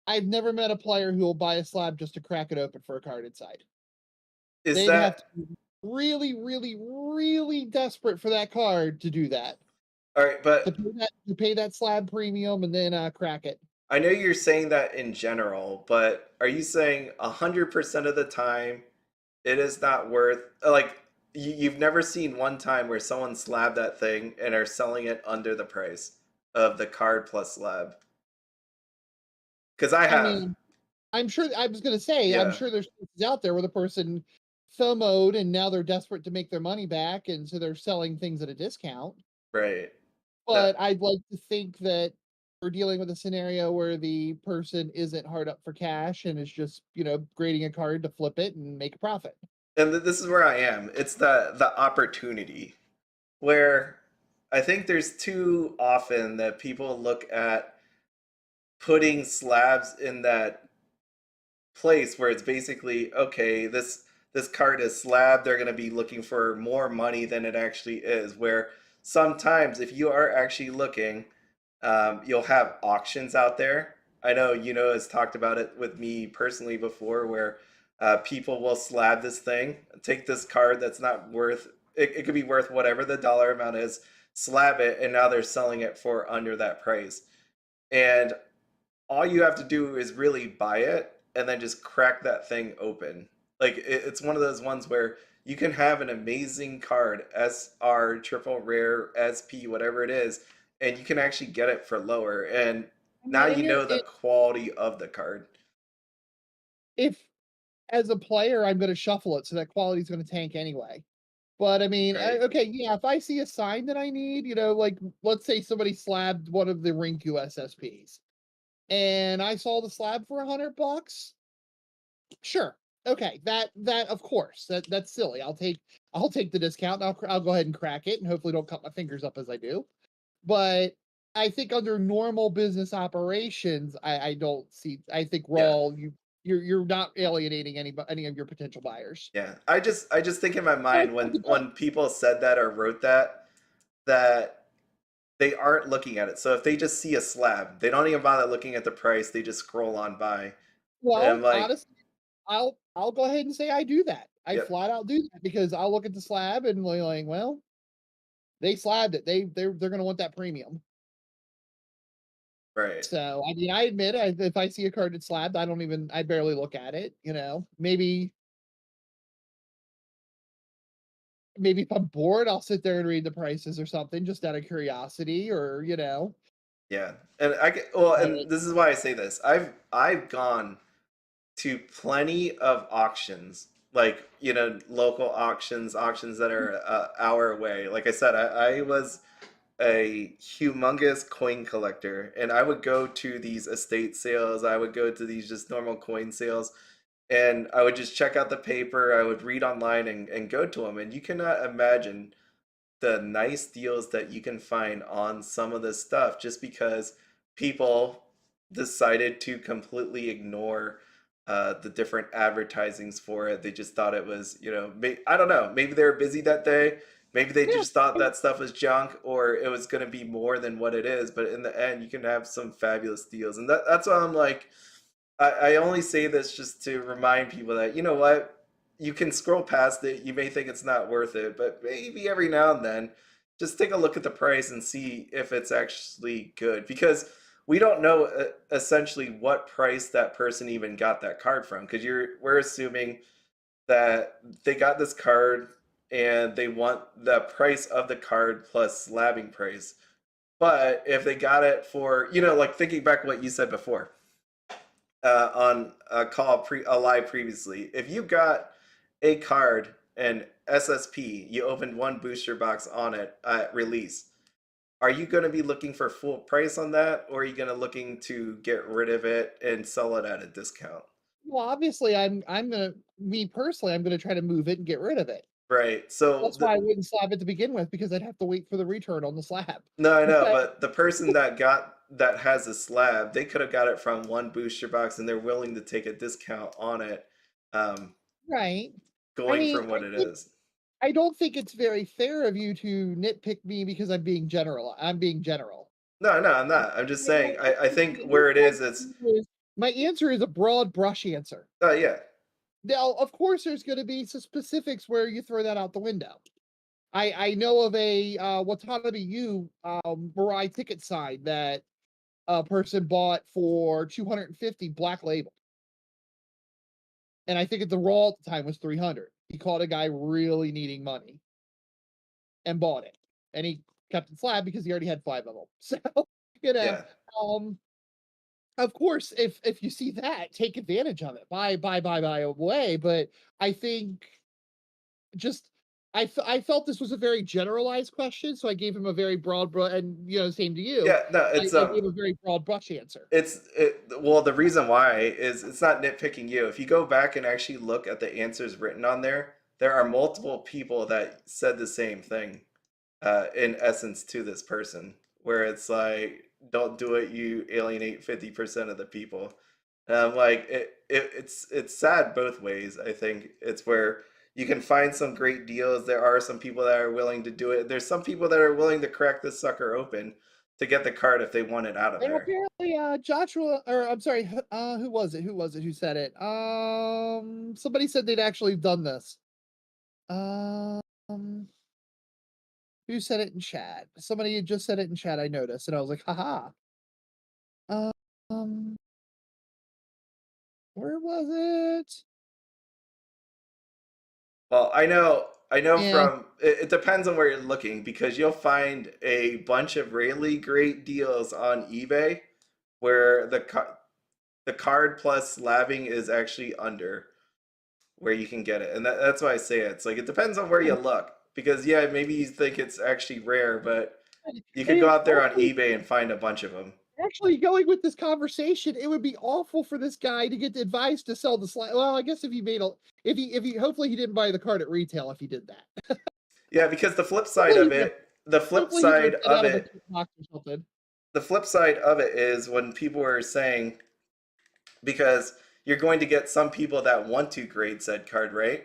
I've never met a player who will buy a slab just to crack it open for a card inside. Is They'd have that to be really, really, really desperate for that card to do that. all right? But To pay that slab premium and then crack it. I know you're saying that in general, but are you saying 100% of the time it is not worth like you've never seen one time where someone slabbed that thing and are selling it under the price of the card plus slab? Because I I have. mean, I'm sure I was gonna say, I'm Yeah, sure there's cases out there where the person FOMO'd and now they're desperate to make their money back, and so they're selling things at a discount. right. No, But I'd like to think that we're dealing with a scenario where the person isn't hard up for cash and is just, grading a card to flip it and make a profit. and this is where I am. It's the opportunity where I think there's too often that people look at putting slabs in that place where it's basically okay, this card is slab, they're going to be looking for more money than it actually is, where sometimes if you are actually looking, you'll have auctions out there. I know has talked about it with me personally before, where people will slab this thing, take this card that's not worth it could be worth whatever the dollar amount is, slab it, and now they're selling it for under that price. And all you have to do is really buy it and then just crack that thing open. Like it's one of those ones where you can have an amazing card, SR, triple rare, SP, whatever it is, and you can actually get it for lower. And I now mean, you know the quality of the card. if as a player, I'm gonna shuffle it, so that quality is gonna tank anyway. But I mean, Right. okay, yeah, if I see a sign that I need, like let's say somebody slabbed one of the Rinku SSPs, and I saw the slab for $100, sure. Okay, that of course, that's silly. I'll take the discount and I'll go ahead and crack it and hopefully don't cut my fingers up as I do. But I think under normal business operations, I don't see. I think Yeah. raw you're not alienating any of your potential buyers. Yeah. I just think in my But mind when people said that or wrote that they aren't looking at it. So if they just see a slab, they don't even bother looking at the price, they just scroll on by. And I'm well, like, honestly, I'll go ahead and say I do that. I yep, flat out do that because I'll look at the slab and like, well, they slabbed it. They're gonna want that premium. right. So, I mean, I admit, if I see a card that's slabbed, I barely look at it, maybe if I'm bored, I'll sit there and read the prices or something just out of curiosity or. Yeah, and well, But and this is why I say this. I've gone to plenty of auctions, like local auctions, auctions that are an hour away. Like I said, I was a humongous coin collector, and I would go to these estate sales. I would go to these just normal coin sales, and I would just check out the paper. I would read online and go to them, and you cannot imagine the nice deals that you can find on some of this stuff just because people decided to completely ignore the different advertisings for it. They just thought it was, I don't know, maybe they were busy that day. Maybe they Yeah. just thought that stuff was junk or it was going to be more than what it is. But in the end, you can have some fabulous deals. And that's why I'm like, I only say this just to remind people that, you know what, you can scroll past it. You may think it's not worth it, but maybe every now and then, just take a look at the price and see if it's actually good. Because we don't know essentially what price that person even got that card from. Because we're assuming that they got this card and they want the price of the card plus slabbing price. But if they got it for, like thinking back what you said before, on a a live previously. If you got a card and SSP, you opened one booster box on it at release. Are you going to be looking for full price on that, or are you going to looking to get rid of it and sell it at a discount? Well, obviously, me personally, I'm gonna try to move it and get rid of it. Right. So That's why I wouldn't slab it to begin with, because I'd have to wait for the return on the slab. no, I know, But but the person that has a slab, they could have got it from one booster box, and they're willing to take a discount on it, um, right. I going mean, from what it think is. I don't think it's very fair of you to nitpick me because I'm being general. No, no, I'm not. I'm just saying. I think My where it is, it's my answer is a broad brush answer. yeah. Now, of course, there's gonna be some specifics where you throw that out the window. I know of a, Watanabe U, Mirai ticket sign that a person bought for 250 black label. And I think the raw at the time was 300. He caught a guy really needing money and bought it. And he kept it slab because he already had 5 of them. So, you know, Yeah. um, of course, if you see that, take advantage of it. Buy away. But I think just I felt this was a very generalized question, so I gave him a very and same to you. Yeah, no, I gave a very broad brush answer. well, the reason why is it's not nitpicking you. If you go back and actually look at the answers written on there are multiple people that said the same thing, in essence to this person, where it's like, don't do it, you alienate 50% of the people. And I'm like, it's sad both ways. I think it's where you can find some great deals. There are some people that are willing to do it. There's some people that are willing to crack this sucker open to get the card if they want it out of And there. apparently, Joshua, or I'm sorry, who was it? Who was it who said it? Somebody said they'd actually done this. Um, who said it in chat? Somebody had just said it in chat. I noticed, and I was like, haha. Um, where was it? Well, I know Yeah, from it depends on where you're looking because you'll find a bunch of really great deals on eBay where the card plus slabbing is actually under where you can get it. And that's why I say it. It's like it depends on where you look. Because yeah, maybe you think it's actually rare, but and you could go it's out there on eBay and find a bunch of them. actually going with this conversation. It would be awful for this guy to get advice to sell the slab. Well, I guess if he made a, if he, hopefully he didn't buy the card at retail if he did that. Yeah, because the flip side Hopefully of he did. it, the flip Hopefully he side ripped it of out of a it, box or something. the flip side of it is when people are saying, because you're going to get some people that want to grade said card, right?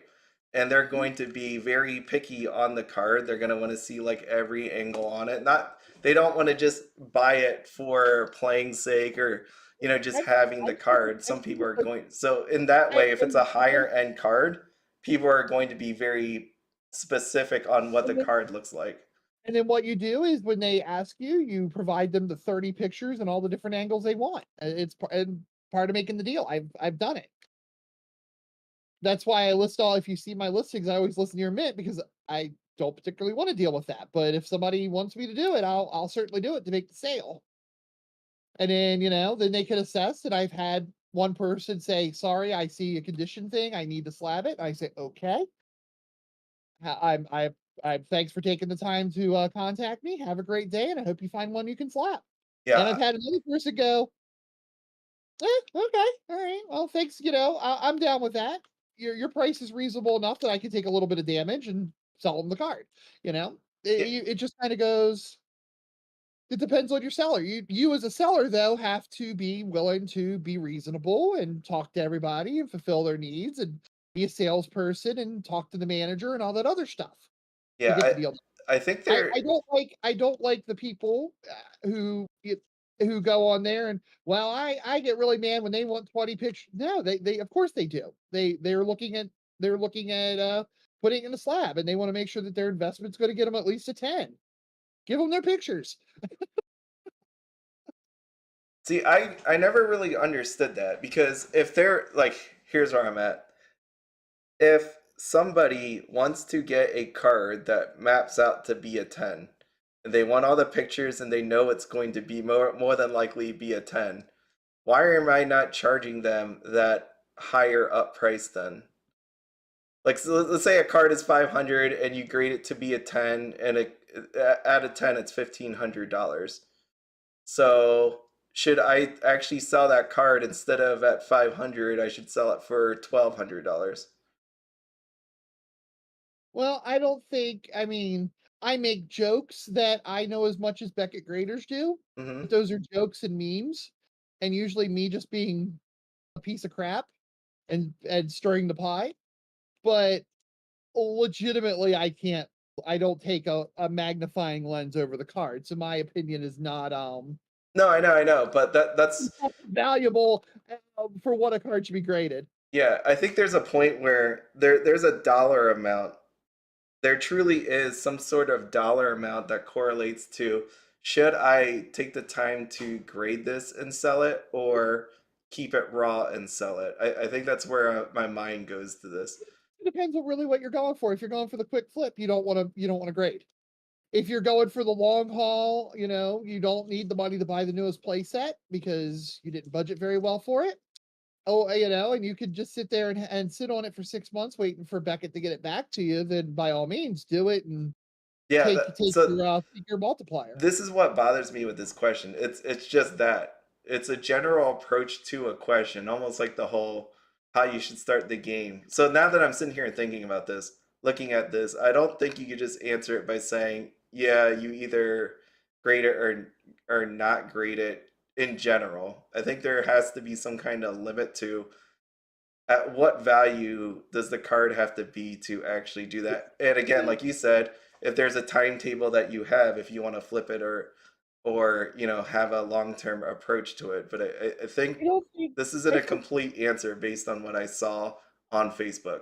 And they're going to be very picky on the card. They're going to want to see like every angle on it. Not They don't want to just buy it for playing sake or just having the card. Some people are going, so in that way, if it's a higher end card, people are going to be very specific on what the And then, card looks like. and then what you do is when they ask you, you provide them the 30 pictures and all the different angles they want. And part of making the deal. I've done it. That's why I list all. If you see my listings, I always listen to your mint because I don't particularly want to deal with that. But if somebody wants me to do it, I'll certainly do it to make the sale. And then then they can assess. And I've had one person say, "Sorry, I see a condition thing. I need to slab it." I say, "Okay. I'm thanks for taking the time to contact me. Have a great day, and I hope you find one you can slap." And I've Yeah, had another person go, okay, all right. Well, thanks. I'm down with that. Your price is reasonable enough that I can take a little bit of damage and sell them the card. You know, yeah, it just kind of goes. it depends on your seller. You as a seller though have to be willing to be reasonable and talk to everybody and fulfill their needs and be a salesperson and talk to the manager and all that other stuff to Yeah, get the deal. I think I they're don't like the people who go on there and well I get really mad when they want 20 pictures. No, they of course they do. They're looking at putting it in a slab and they want to make sure that their investment's going to get them at least a 10. Give them their pictures. see, I never really understood that because if they're like, here's where I'm at. If somebody wants to get a card that maps out to be a 10, and they want all the pictures and they know it's going to be more than likely be a 10, why am I not charging them that higher up price then? Like, so let's say a card is 500 and you grade it to be a 10, and at a 10 it's $1,500. So should I actually sell that card instead of at 500? I should sell it for $1,200. Well, I don't think, I mean, I make jokes that I know as much as Beckett graders do, Mm-hmm. but those are jokes and memes, and usually me just being a piece of crap and stirring the pie. But legitimately, I don't take a magnifying lens over the card. So my opinion is not No, I know, but that's valuable for what a card should be graded. yeah. I think there's a point where there's a dollar amount. There truly is some sort of dollar amount that correlates to should I take the time to grade this and sell it or keep it raw and sell it. I think that's where my mind goes to this. It depends on really what you're going for. If you're going for the quick flip, you don't want to grade. If you're going for the long haul, you don't need the money to buy the newest playset because you didn't budget very well for it. Oh, and you could just sit there and sit on it for 6 months waiting for Beckett to get it back to you, then by all means do it and Yeah, take your multiplier. this is what bothers me with this question. It's just that. It's a general approach to a question, almost like the whole how you should start the game. So now that I'm sitting here and thinking about this, looking at this, I don't think you could just answer it by saying, yeah, you either grade it or not grade it in general. I think there has to be some kind of limit to at what value does the card have to be to actually do that? And again, like you said, if there's a timetable that you have, if you want to flip it or have a long-term approach to it. But I think I don't think this isn't I a think complete answer based on what I saw on Facebook.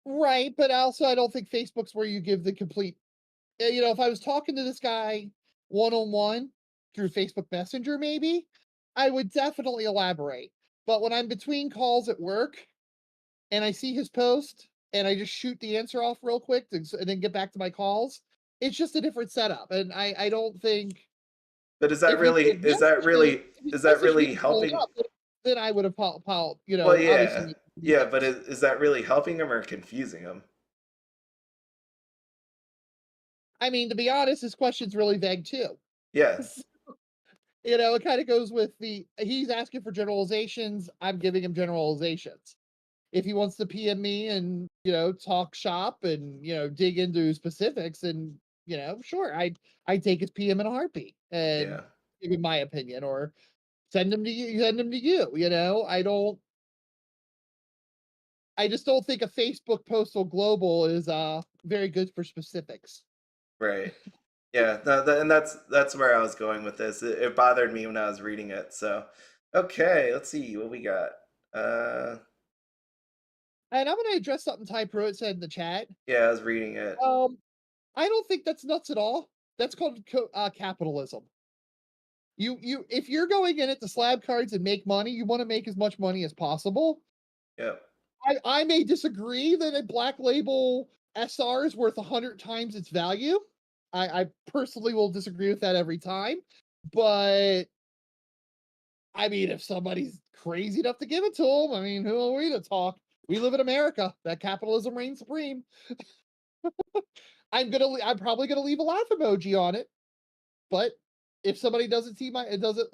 right, but also I don't think Facebook's where you give the complete. If I was talking to this guy one on one through Facebook Messenger, maybe I would definitely elaborate. But when I'm between calls at work and I see his post and I just shoot the answer off real quick and then get back to my calls, it's just a different setup. And I don't think But if he would have messaged me, if he is that messaged me really and followed helping? up, then I would have, Well, obviously yeah. made some Yeah, but details. is that really helping him or confusing him? I mean, to be honest, his question's really vague too. Yeah. It kind of goes with he's asking for generalizations. I'm giving him generalizations. If he wants to PM me and, talk shop and, dig into specifics and, sure, I'd take his PM in a heartbeat and Yeah. give him my opinion or send him to you, I just don't think a Facebook postal global is very good for specifics. Right. Yeah, no, and that's where I was going with this. It bothered me when I was reading it. So, okay, let's see what we got. Uh, And I'm gonna address something Ty Pruitt said in the chat. yeah, I was reading it. Um, I don't think that's nuts at all. That's called capitalism. If you're going in at the slab cards and make money, you want to make as much money as possible. Yep. I may disagree that a black label SR is worth 100 times its value. I personally will disagree with that every time. But I mean, if somebody's crazy enough to give it to them, I mean, who are we to talk? We live in America. That capitalism reigns supreme. I'm probably gonna leave a laugh emoji on it, but if somebody doesn't see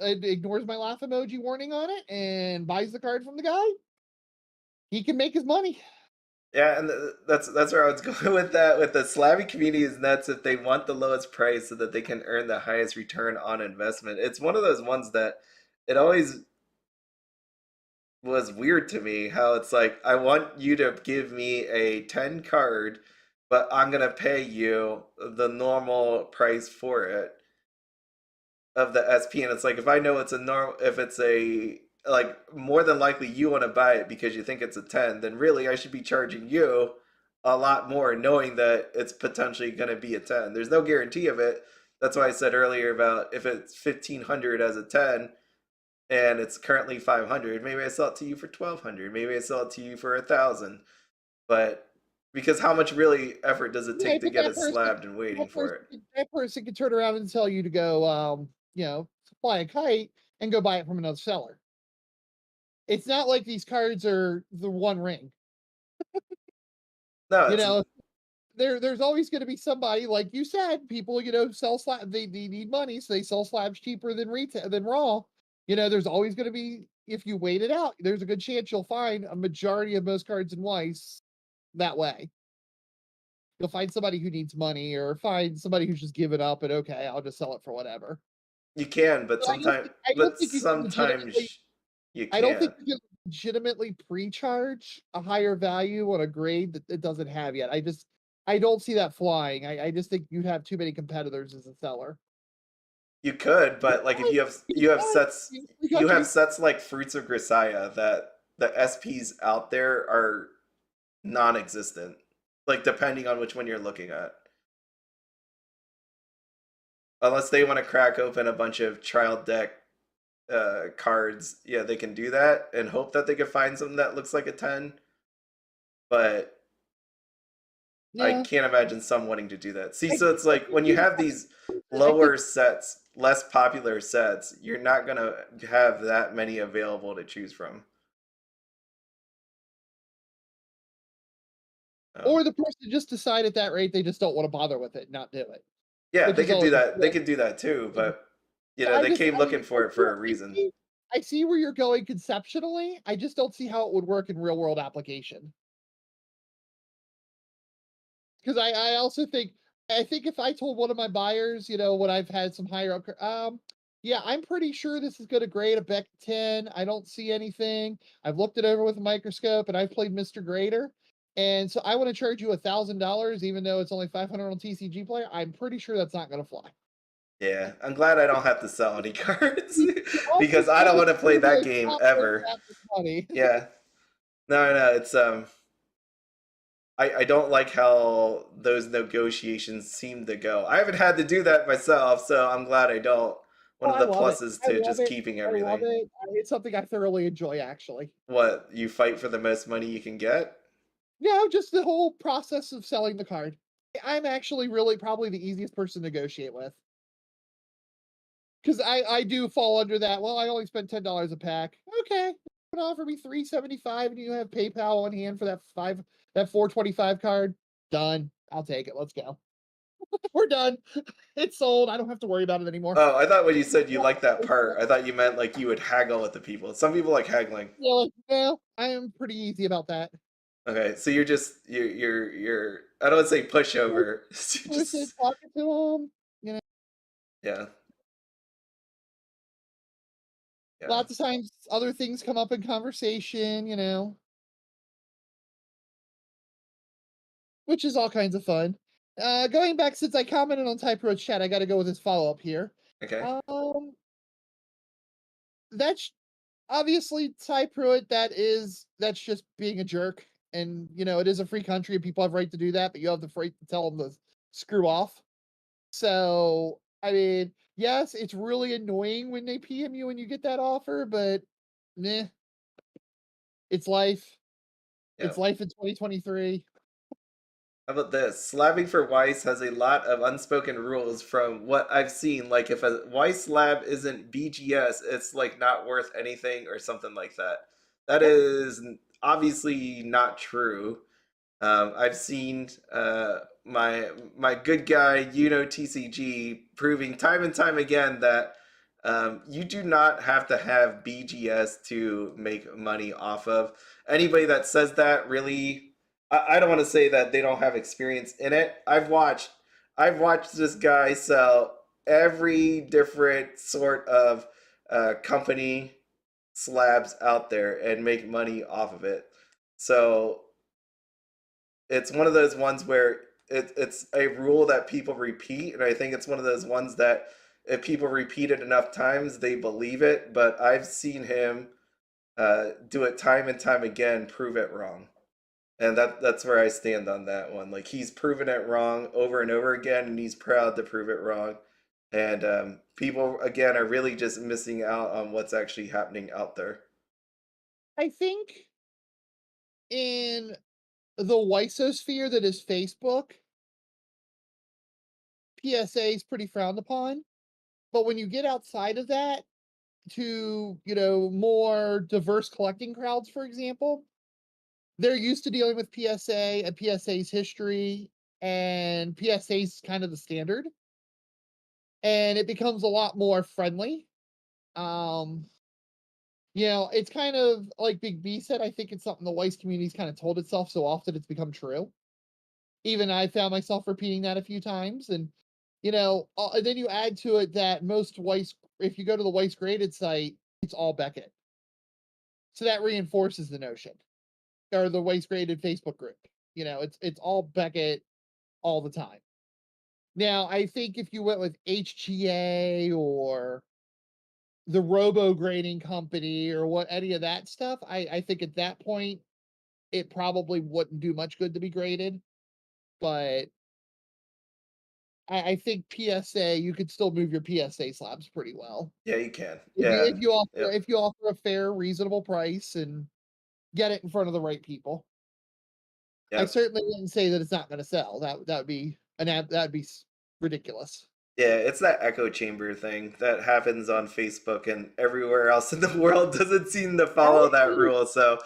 ignores my laugh emoji warning on it and buys the card from the guy, he can make his money. Yeah, and that's where I was going with that. With the Slavic community is nuts if they want the lowest price so that they can earn the highest return on investment. It's one of those ones that it always was weird to me how it's like I want you to give me a 10 card, but I'm gonna pay you the normal price for it of the SP, and it's like if I know it's a normal, if it's a like more than likely you want to buy it because you think it's a 10, then really I should be charging you a lot more knowing that it's potentially going to be a 10. There's no guarantee of it. That's why I said earlier about if it's 1500 as a 10 and it's currently 500, maybe I sell it to you for 1200, maybe I sell it to you for 1000. But because how much really effort does it take Right, to but get it slabbed and waiting for it? that person can turn around and tell you to go, supply a kite and go buy it from another seller. It's not like these cards are the one ring. No, You it's know, there's always going to be somebody, like you said, people, sell slab. They need money, so they sell slabs cheaper than retail than raw. There's always going to be, if you wait it out, there's a good chance you'll find a majority of most cards in Weiss that way. You'll find somebody who needs money, or find somebody who's just given up and okay, I'll just sell it for whatever. you can, but But sometimes I don't but think you can legitimately. sometimes you I don't think can't. you can legitimately pre-charge a higher value on a grade that it doesn't have yet. I don't see that flying. I just think you have too many competitors as a seller. You could, but like if You could, we you got have you. sets like Fruits of Grisaya that the SPs out there are non-existent. Like depending on which one you're looking at. Unless they want to crack open a bunch of trial deck cards, yeah, they can do that and hope that they can find something that looks like a 10. But I Yeah, can't imagine some wanting to do that. See, I, so it's I like think when you you. have these I think lower sets, less popular sets, you're not gonna have that many available to choose from. or the person just decide at that rate they just don't want to bother with it, and not do it, Yeah, which they is could do always. that. They could do that too, but you So know, I they just, came looking for it for a reason. I see where you're going conceptually. I just don't see how it would work in real world application. Because I also think, I think if I told one of my buyers, when I've had some higher up, yeah, I'm pretty sure this is going to grade a Beck 10. I don't see anything. I've looked it over with a microscope, and I've played Mr. Grader. And so I want to charge you $1,000, even though it's only 500 on TCG Player. I'm pretty sure that's not going to fly. Yeah, I'm glad I don't have to sell any cards You also because I don't sold want it to play to that the game top player ever. that was money. Yeah, no, it's I don't like how those negotiations seem to go. I haven't had to do that myself, so I'm glad I don't. One Oh, of I the love it. pluses I to love just it. keeping I love everything. it. It's something I thoroughly enjoy, actually. What, you fight for the most money you can get? No, just the whole process of selling the card. I'm actually really probably the easiest person to negotiate with. Because I do fall under that. Well, I only spent $10 a pack. Okay, you can offer me 375, and you have PayPal on hand for that 425 card. Done. I'll take it. Let's go. We're done. It's sold. I don't have to worry about it anymore. Oh, I thought when you said you liked that part, I thought you meant like you would haggle with the people. Some people like haggling. Yeah, like, no, I am pretty easy about that. Okay, so you're just you're I don't want to say pushover. Person Just talking to them, you know. yeah, yeah. Lots of times other things come up in conversation, which is all kinds of fun. Going back, since I commented on Typro's chat, I got to go with his follow up here. Okay. Um, that's obviously Ty Pruitt. That's just being a jerk, and it is a free country, and people have right to do that, but you have the right to tell them to screw off. So, I mean, yes, it's really annoying when they PM you and you get that offer, but meh, it's life. Yeah. It's life in 2023. How about this? Slabbing for Weiss has a lot of unspoken rules from what I've seen. Like if a Weiss lab isn't BGS, it's like not worth anything or something like that. That Yep. is obviously not true. I've seen my good guy, TCG, proving time and time again that you do not have to have BGS to make money off of. Anybody that says that really, I don't want to say that they don't have experience in it. I've watched this guy sell every different sort of company slabs out there and make money off of it. So it's one of those ones where it's a rule that people repeat, and I think it's one of those ones that if people repeat it enough times, they believe it. But I've seen him do it time and time again, prove it wrong, and that's where I stand on that one. Like he's proven it wrong over and over again, and he's proud to prove it wrong. And people again are really just missing out on what's actually happening out there. I think in the Weissosphere that is Facebook, PSA is pretty frowned upon. But when you get outside of that to, more diverse collecting crowds, for example, they're used to dealing with PSA and PSA's history, and PSA's kind of the standard. And it becomes a lot more friendly. Um, it's kind of like Big B said, I think it's something the Weiss community's kind of told itself so often it's become true. Even I found myself repeating that a few times. And, and then you add to it that most Weiss, if you go to the Weiss graded site, it's all Beckett. So that reinforces the notion, or the Weiss graded Facebook group. It's all Beckett all the time. Now, I think if you went with HGA or the robo grading company or what any of that stuff, I think at that point it probably wouldn't do much good to be graded. But I think PSA, you could still move your PSA slabs pretty well. Yeah, you can. If Yeah. if you offer Yep. if you offer a fair, reasonable price and get it in front of the right people. I Yep. certainly wouldn't say that it's not going to sell. That'd be ridiculous. Yeah, it's that echo chamber thing that happens on Facebook and everywhere else in the world doesn't seem to follow that Actually, rule. So,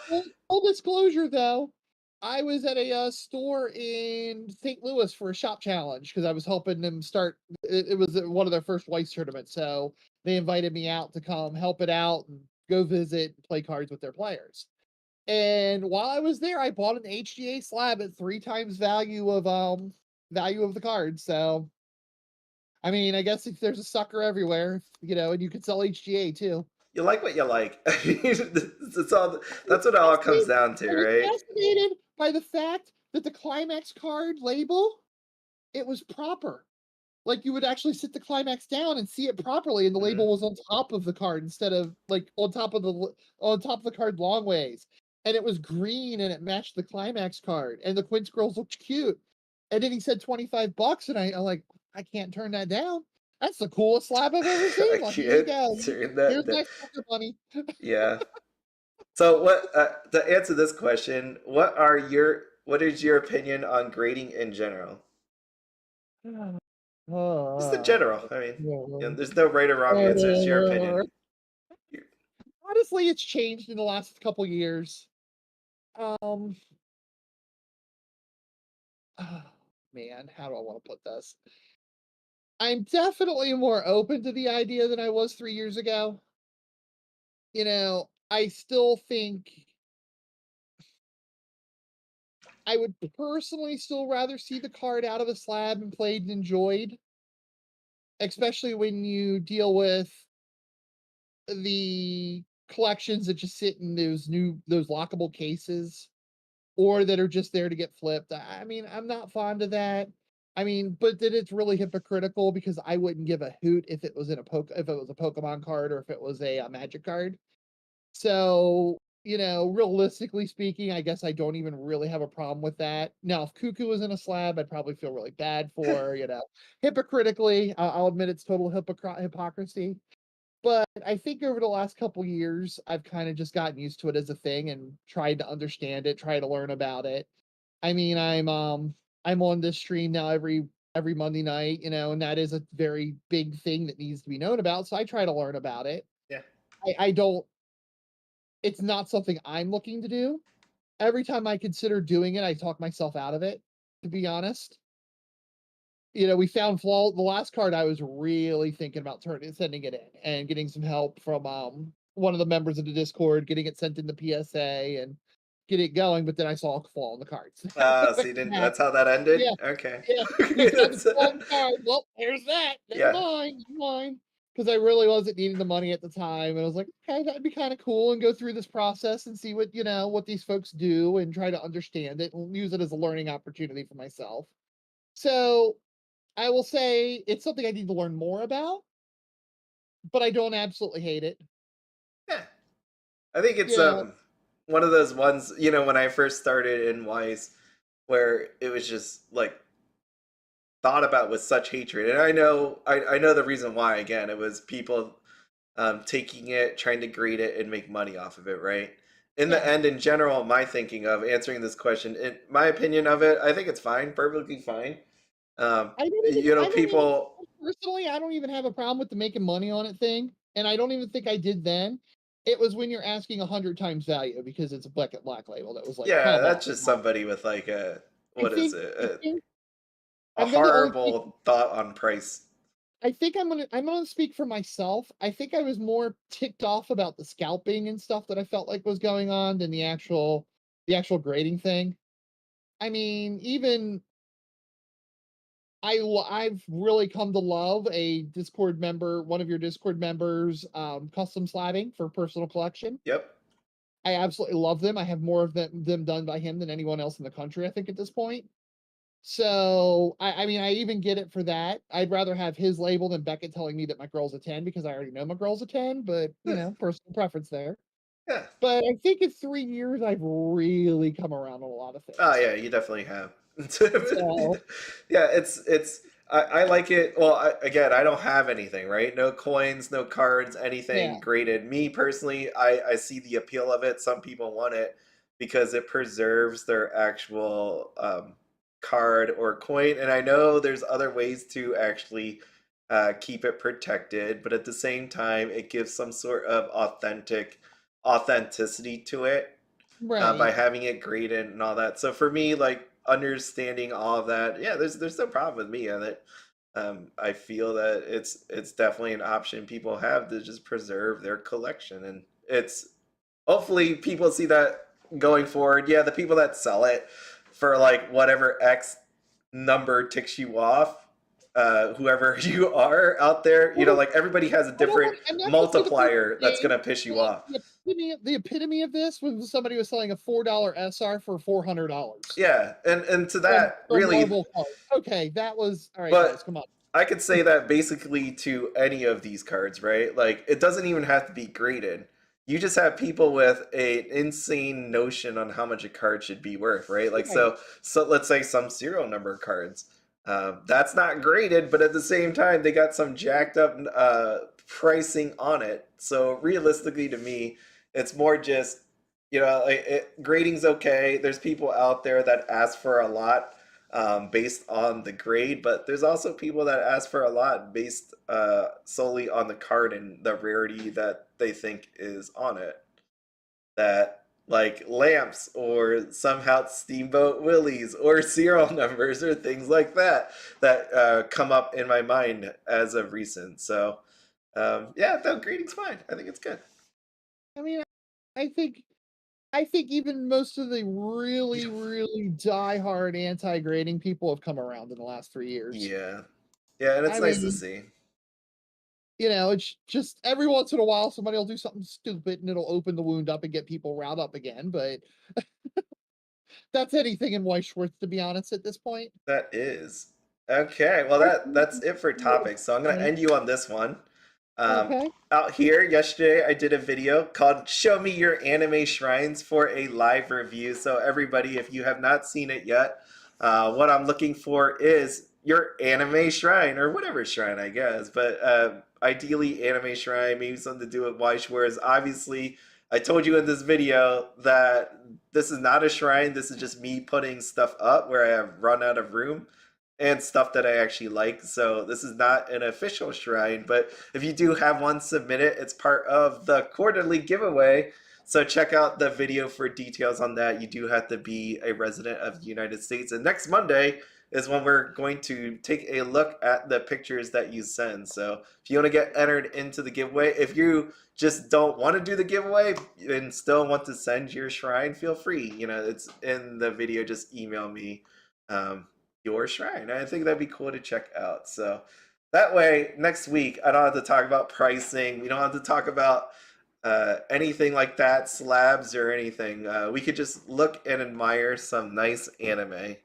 full disclosure, though, I was at a store in St. Louis for a shop challenge because I was helping them start. It was one of their first Weiss tournaments, so they invited me out to come help it out and go visit and play cards with their players. And while I was there, I bought an HGA slab at 3 times value of the card. So, I mean, I guess if there's a sucker everywhere, and you could sell HGA too. you like what you like. It's all, that's what it all comes down to, I was right? fascinated by the fact that the Climax card label, it was proper. Like you would actually sit the Climax down and see it properly, and the label was on top of the card instead of like on top of the card long ways. And it was green and it matched the Climax card, and the Quince girls looked cute. And then he said $25, and I'm like, I can't turn that down. That's the coolest slab I've ever I seen. Like, here you can't go. turn Here's that my down. sucker money. Yeah. So, to answer this question, what is your opinion on grading in general? Just in general. I mean, there's no right or wrong answer. It's your opinion. Honestly, it's changed in the last couple years. Oh, man, how do I want to put this? I'm definitely more open to the idea than I was 3 years ago. I still think I would personally still rather see the card out of a slab and played and enjoyed, especially when you deal with the collections that just sit in those lockable cases or that are just there to get flipped. I mean, I'm not fond of that. I mean, but then it's really hypocritical because I wouldn't give a hoot if it was if it was a Pokemon card or if it was a Magic card. So, realistically speaking, I guess I don't even really have a problem with that. Now, if Cuckoo was in a slab, I'd probably feel really bad for, hypocritically. I'll admit it's total hypocrisy. But I think over the last couple years, I've kind of just gotten used to it as a thing and tried to understand it, try to learn about it. I mean, I'm on this stream now every Monday night, and that is a very big thing that needs to be known about. So I try to learn about it. Yeah. I don't. It's not something I'm looking to do. Every time I consider doing it, I talk myself out of it. To be honest, we found flaw. The last card I was really thinking about sending it in and getting some help from one of the members of the Discord, getting it sent in the PSA, and get it going, but then I saw a flaw in the cards. So you didn't. That's how that ended. Yeah. Okay. Yeah, I saw the flaw in the card. Well, there's that. Yeah. Never mind. Because I really wasn't needing the money at the time, and I was like, okay, that'd be kind of cool, and go through this process and see what what these folks do, and try to understand it and use it as a learning opportunity for myself. So I will say it's something I need to learn more about, but I don't absolutely hate it. Yeah. I think it's Yeah, one of those ones, when I first started in Weiss, where it was just like thought about with such hatred. And I know the reason why. Again, it was people taking it, trying to grade it and make money off of it, right? In the yeah. end, in general, my thinking of answering this question, in my opinion of it, I think it's fine, perfectly fine. I don't even People, personally, I don't even have a problem with the making money on it thing, and I don't even think I did then. It was when you're asking 100 times value because it's a black label that was like, yeah, come on. that's just somebody with like I what is think it? I think A I'm gonna only speak horrible thought on price. I think I'm gonna speak for myself. I think I was more ticked off about the scalping and stuff that I felt like was going on than the actual grading thing. I mean, even I've really come to love a Discord member, one of your Discord members, custom slabbing for personal collection. Yep. I absolutely love them. I have more of them done by him than anyone else in the country, I think, at this point. So I mean, I even get it for that. I'd rather have his label than Beckett telling me that my girl's a 10 because I already know my girl's a 10, but personal preference there. Yeah. But I think in 3 years I've really come around on a lot of Oh things. yeah, you definitely have. So Yeah, it's I like it. Well, again, I don't have anything, right? No coins, no cards, yeah, anything graded. Me personally, I see the appeal of it. Some people want it because it preserves their actual card or coin, and I know there's other ways to actually keep it protected, but at the same time, it gives some sort of authenticity to it by right. having it graded and all that. So for me, like understanding all of that, yeah, there's no problem with me on it. I feel that it's definitely an option people have to just preserve their collection, and it's hopefully people see that going forward. Yeah, the people that sell it for like whatever X number ticks you off, whoever you are out there, like everybody has a different I'm not gonna say the person's multiplier that's name, gonna piss you but off. the epitome of this was somebody was selling a $4 SR for $400. Yeah, and to From that from really, Marvel cards. Okay, that was all right, guys. but Come on. I could say that basically to any of these cards, right? Like it doesn't even have to be graded. You just have people with an insane notion on how much a card should be worth, right? Like Right. so let's say some serial number cards. That's not graded, but at the same time, they got some jacked up pricing on it. So realistically, to me, it's more just like grading's okay. There's people out there that ask for a lot based on the grade, but there's also people that ask for a lot based solely on the card and the rarity that they think is on it. That like lamps or somehow Steamboat Willies or serial numbers or things like that come up in my mind as of recent. So yeah, no, grading's fine. I think it's good. I mean, I think I think even most of the really, really diehard anti-grading people have come around in the last 3 years. Yeah, yeah, and it's I nice to mean, see. it's just every once in a while somebody will do something stupid and it'll open the wound up and get people riled up again. But that's anything in Weiss Schwarz, to be honest, at this point. That is. Okay, well that's it for topics. So I'm gonna end you on this one. Um, Okay. Out here yesterday, I did a video called "Show Me Your Anime Shrines" for a live review. So everybody, if you have not seen it yet, what I'm looking for is your anime shrine or whatever shrine, I guess. But ideally, anime shrine, maybe something to do with Weiss Schwarz. Obviously, I told you in this video that this is not a shrine. This is just me putting stuff up where I have run out of room and stuff that I actually like. So this is not an official shrine, but if you do have one, submit it. It's part of the quarterly giveaway. So check out the video for details on that. You do have to be a resident of the United States. And next Monday is when we're going to take a look at the pictures that you send. So if you want to get entered into the giveaway, if you just don't want to do the giveaway and still want to send your shrine, feel free. You know, it's in the video. Just email me your shrine. I think that'd be cool to check out. So that way, next week, I don't have to talk about pricing. We don't have to talk about anything like that, slabs or anything. We could just look and admire some nice anime,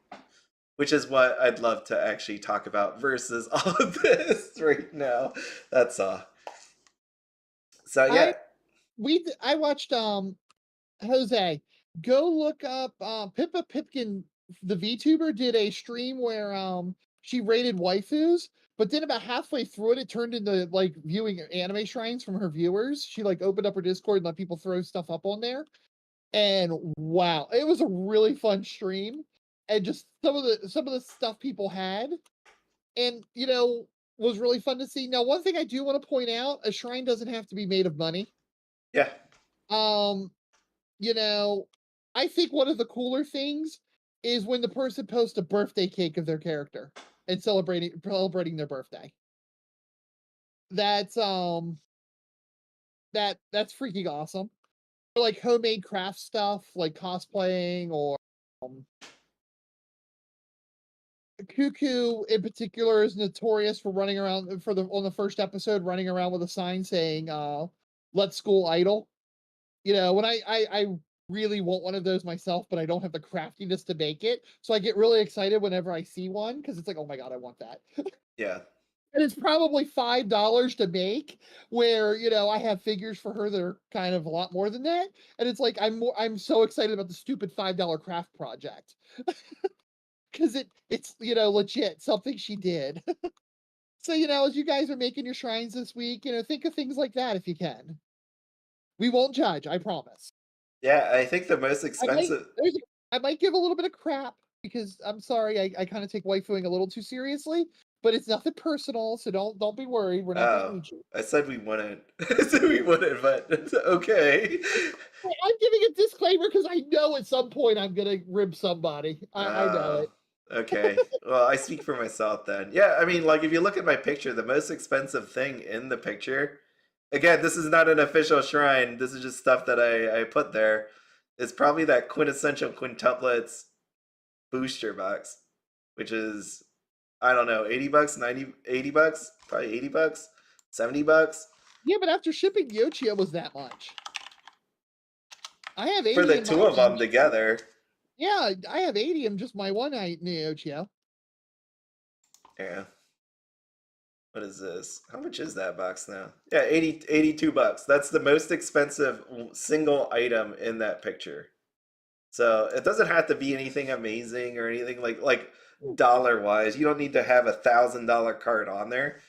which is what I'd love to actually talk about versus all of this right now. That's all. So yeah, I watched Jose, go look up Pippa Pipkin, the VTuber, did a stream where she rated waifus, but then about halfway through it turned into like viewing anime shrines from her viewers. She like opened up her Discord and let people throw stuff up on there. And wow, it was a really fun stream. And just some of the stuff people had, and was really fun to see. Now, one thing I do want to point out, a shrine doesn't have to be made of money. yeah. I think one of the cooler things is when the person posts a birthday cake of their character and celebrating their birthday. That's that's freaking awesome. Or like homemade craft stuff, like cosplaying, or Cuckoo in particular is notorious for running around on the first episode, running around with a sign saying "Let School Idle." When I really want one of those myself, but I don't have the craftiness to make it. So I get really excited whenever I see one because it's like, oh my god, I want that. Yeah. And it's probably $5 to make, where I have figures for her that are kind of a lot more than that. And it's like I'm so excited about the stupid $5 craft project. Because it's legit something she did. So as you guys are making your shrines this week, think of things like that if you can. We won't judge, I promise. Yeah, I think the most expensive. I might give a little bit of crap because I'm sorry, I kind of take waifuing a little too seriously, but it's nothing personal, so don't be worried. We're not going to eat you. I said we wouldn't. I said we wouldn't, but it's okay. I'm giving a disclaimer because I know at some point I'm going to rib somebody. I know it. Okay. Well, I speak for myself then. Yeah, I mean, like if you look at my picture, the most expensive thing in the picture, again, this is not an official shrine. This is just stuff that I put there. It's probably that quintessential quintuplets booster box, which is, I don't know, 80 bucks, 90, 80 bucks, probably 80 bucks, 70 bucks. Yeah, but after shipping, Yochio was that much. I have 80 for the two of them together. Yeah, I have 80 in just my one Yochio. Yeah. What is this? How much is that box now? Yeah, 82 bucks. That's the most expensive single item in that picture. So it doesn't have to be anything amazing or anything like dollar wise. You don't need to have $1,000 card on there.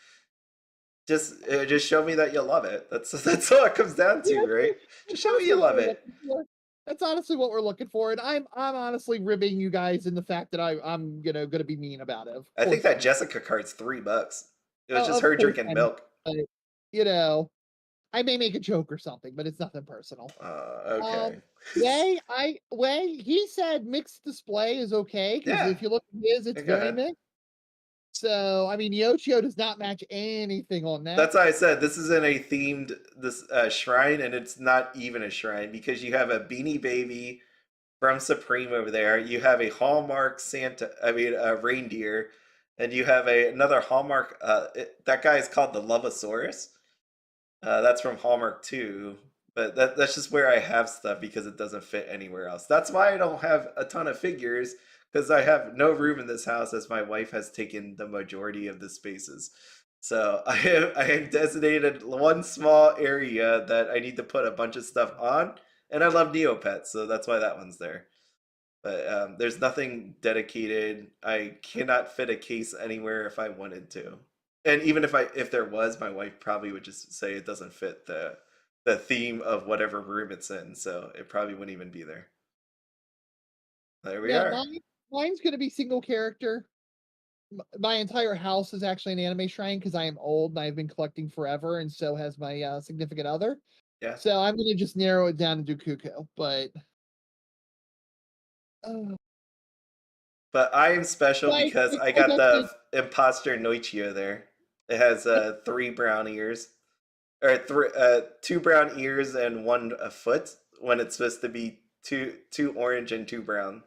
Just show me that you love it. That's all it comes down to, right? Just show me you love it. That's honestly what we're looking for, and I'm honestly ribbing you guys in the fact that I'm gonna be mean about it. I think that Jessica card's $3. It was just her drinking milk. But, I may make a joke or something, but it's nothing personal. Okay. He said mixed display is okay because if you look at his, it's very mixed. So I mean, Yochio does not match anything on that. That's why I said this isn't a themed shrine, and it's not even a shrine because you have a Beanie Baby from Supreme over there. You have a Hallmark reindeer, and you have another Hallmark. That guy is called the Lovosaurus. That's from Hallmark too. But that's just where I have stuff because it doesn't fit anywhere else. That's why I don't have a ton of figures, because I have no room in this house as my wife has taken the majority of the spaces. So I have designated one small area that I need to put a bunch of stuff on, and I love Neopets, so that's why that one's there. But there's nothing dedicated. I cannot fit a case anywhere if I wanted to. And even if there was, my wife probably would just say it doesn't fit the theme of whatever room it's in, so it probably wouldn't even be there. There we are. Mine's going to be single character. My entire house is actually an anime shrine because I am old and I've been collecting forever, and so has my significant other. Yeah. So I'm gonna just narrow it down to do Kuko, but But I am special But because I I got definitely the imposter Noichio there. It has 3 brown ears, or 2 brown ears and 1 foot when it's supposed to be two orange and 2 brown.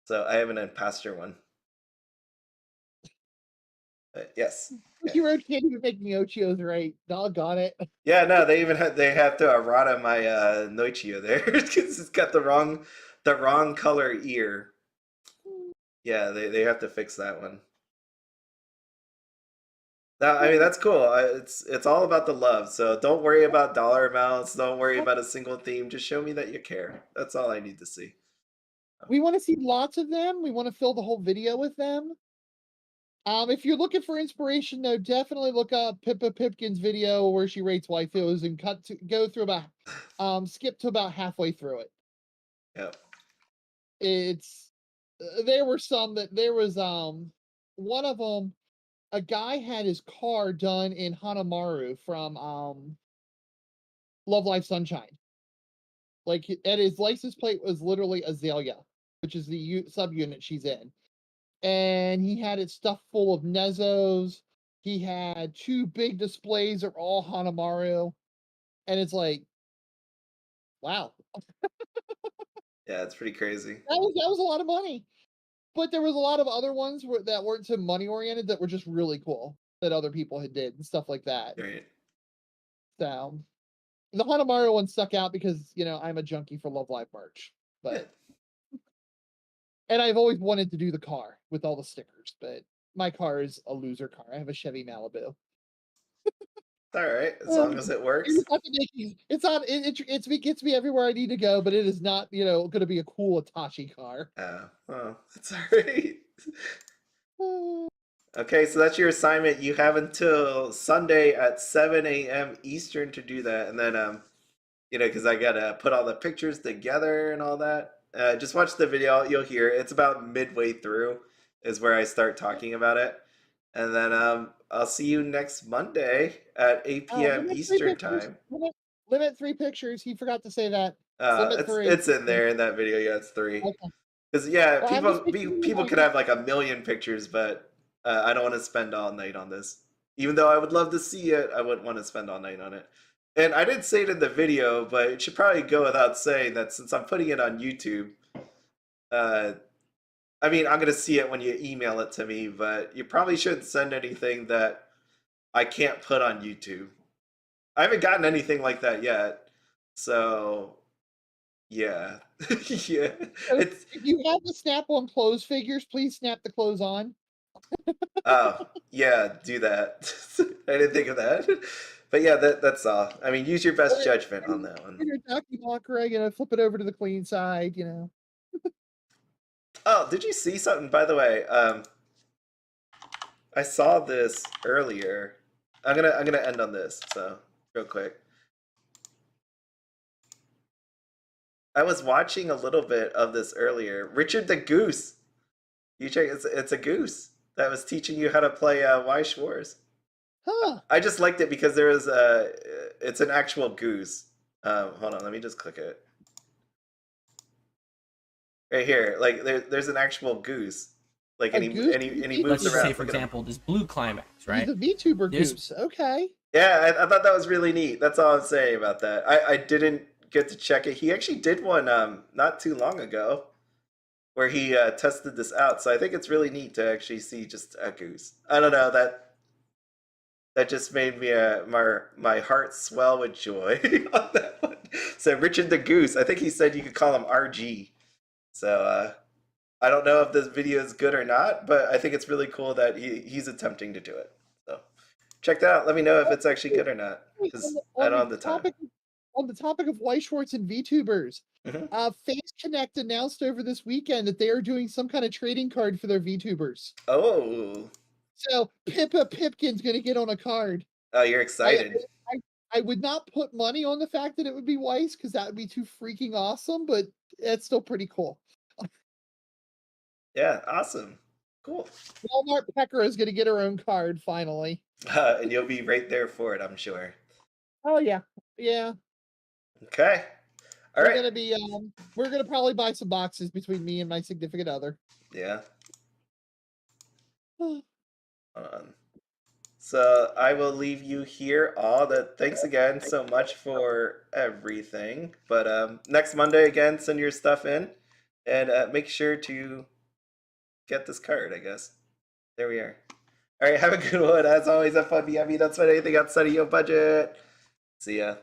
So I have an imposter one. Yes. Bushiroad can't even make Neochios right. Doggone it. Yeah, no, they have to errata my Noichio there because it's got the wrong color ear. Yeah, they have to fix that one. No, I mean that's cool. It's all about the love. So don't worry about dollar amounts. Don't worry about a single theme. Just show me that you care. That's all I need to see. We want to see lots of them. We want to fill the whole video with them. If you're looking for inspiration, though, definitely look up Pippa Pipkin's video where she rates waifus and go through about skip to about halfway through it. Yep. It's there were some that there was one of them, a guy had his car done in Hanamaru from Love Life Sunshine. Like, and his license plate was literally Azalea, which is the subunit she's in. And he had it stuffed full of Nezos. He had 2 big displays that are all Hanamaru. And it's like, wow. Yeah, it's pretty crazy. That was a lot of money. But there was a lot of other ones that weren't so money oriented that were just really cool that other people had did and stuff like that. Right. So the Hanamaru one stuck out because, you know, I'm a junkie for Love Live merch. But and I've always wanted to do the car with all the stickers, but my car is a loser car. I have a Chevy Malibu. All right, as long as it works. It's on. It gets me everywhere I need to go, but it is not, you know, going to be a cool Itachi car. Oh, it's all right. Okay, so that's your assignment. You have until Sunday at 7 a.m. Eastern to do that, and then you know, because I gotta put all the pictures together and all that. Just watch the video; you'll hear it. It's about midway through is where I start talking about it, and then I'll see you next Monday at 8 p.m. Eastern time. Limit 3 pictures. He forgot to say that. Limit 3. It's in there in that video. Yeah, it's 3. Okay. Because yeah, Well, people could have like a million pictures, but I don't want to spend all night on this. Even though I would love to see it, I wouldn't want to spend all night on it. And I didn't say it in the video, but it should probably go without saying that since I'm putting it on YouTube, I mean, I'm gonna see it when you email it to me, but you probably shouldn't send anything that I can't put on YouTube. I haven't gotten anything like that yet, so yeah, yeah. If you have the snap-on clothes figures, please snap the clothes on. Oh, yeah, do that. I didn't think of that. But yeah, that's all. I mean, use your best judgment on that one. Your Dakimakura, you know, flip it over to the clean side, you know. Oh, did you see something, by the way? I saw this earlier. I'm gonna end on this, so real quick. I was watching a little bit of this earlier. Richard the Goose. You check, it's a goose that was teaching you how to play Weiss Schwarz. Huh. I just liked it because there was it's an actual goose. Hold on, let me just click it. Right here, like there's an actual goose. Like and he moves Let's around. say, for example, this blue climax, right? He's a VTuber goose. Okay. Yeah, I thought that was really neat. That's all I'm saying about that. I didn't get to check it. He actually did one not too long ago where he tested this out. So I think it's really neat to actually see just a goose. I don't know, that just made me my heart swell with joy on that one. So Richard the Goose, I think he said you could call him RG. So I don't know if this video is good or not, but I think it's really cool that he's attempting to do it. So check that out. Let me know if it's actually good or not, because I don't have the time. On the topic of Weiss Schwarz and VTubers, Face Connect announced over this weekend that they are doing some kind of trading card for their VTubers. Oh. So Pippa Pipkin's going to get on a card. Oh, you're excited. I would not put money on the fact that it would be Weiss because that would be too freaking awesome, but it's still pretty cool. Yeah, awesome. Cool. Walmart Pecker is going to get her own card finally. And you'll be right there for it, I'm sure. Oh, yeah. Yeah. Okay. All We're right. gonna be we're gonna probably buy some boxes between me and my significant other. Yeah. Hold on. So I will leave you here. All that. Thanks again so much for everything. But next Monday again, send your stuff in, and make sure to get this card. I guess. There we are. All right. Have a good one. As always, have fun. Be happy. Don't spend anything outside of your budget. See ya.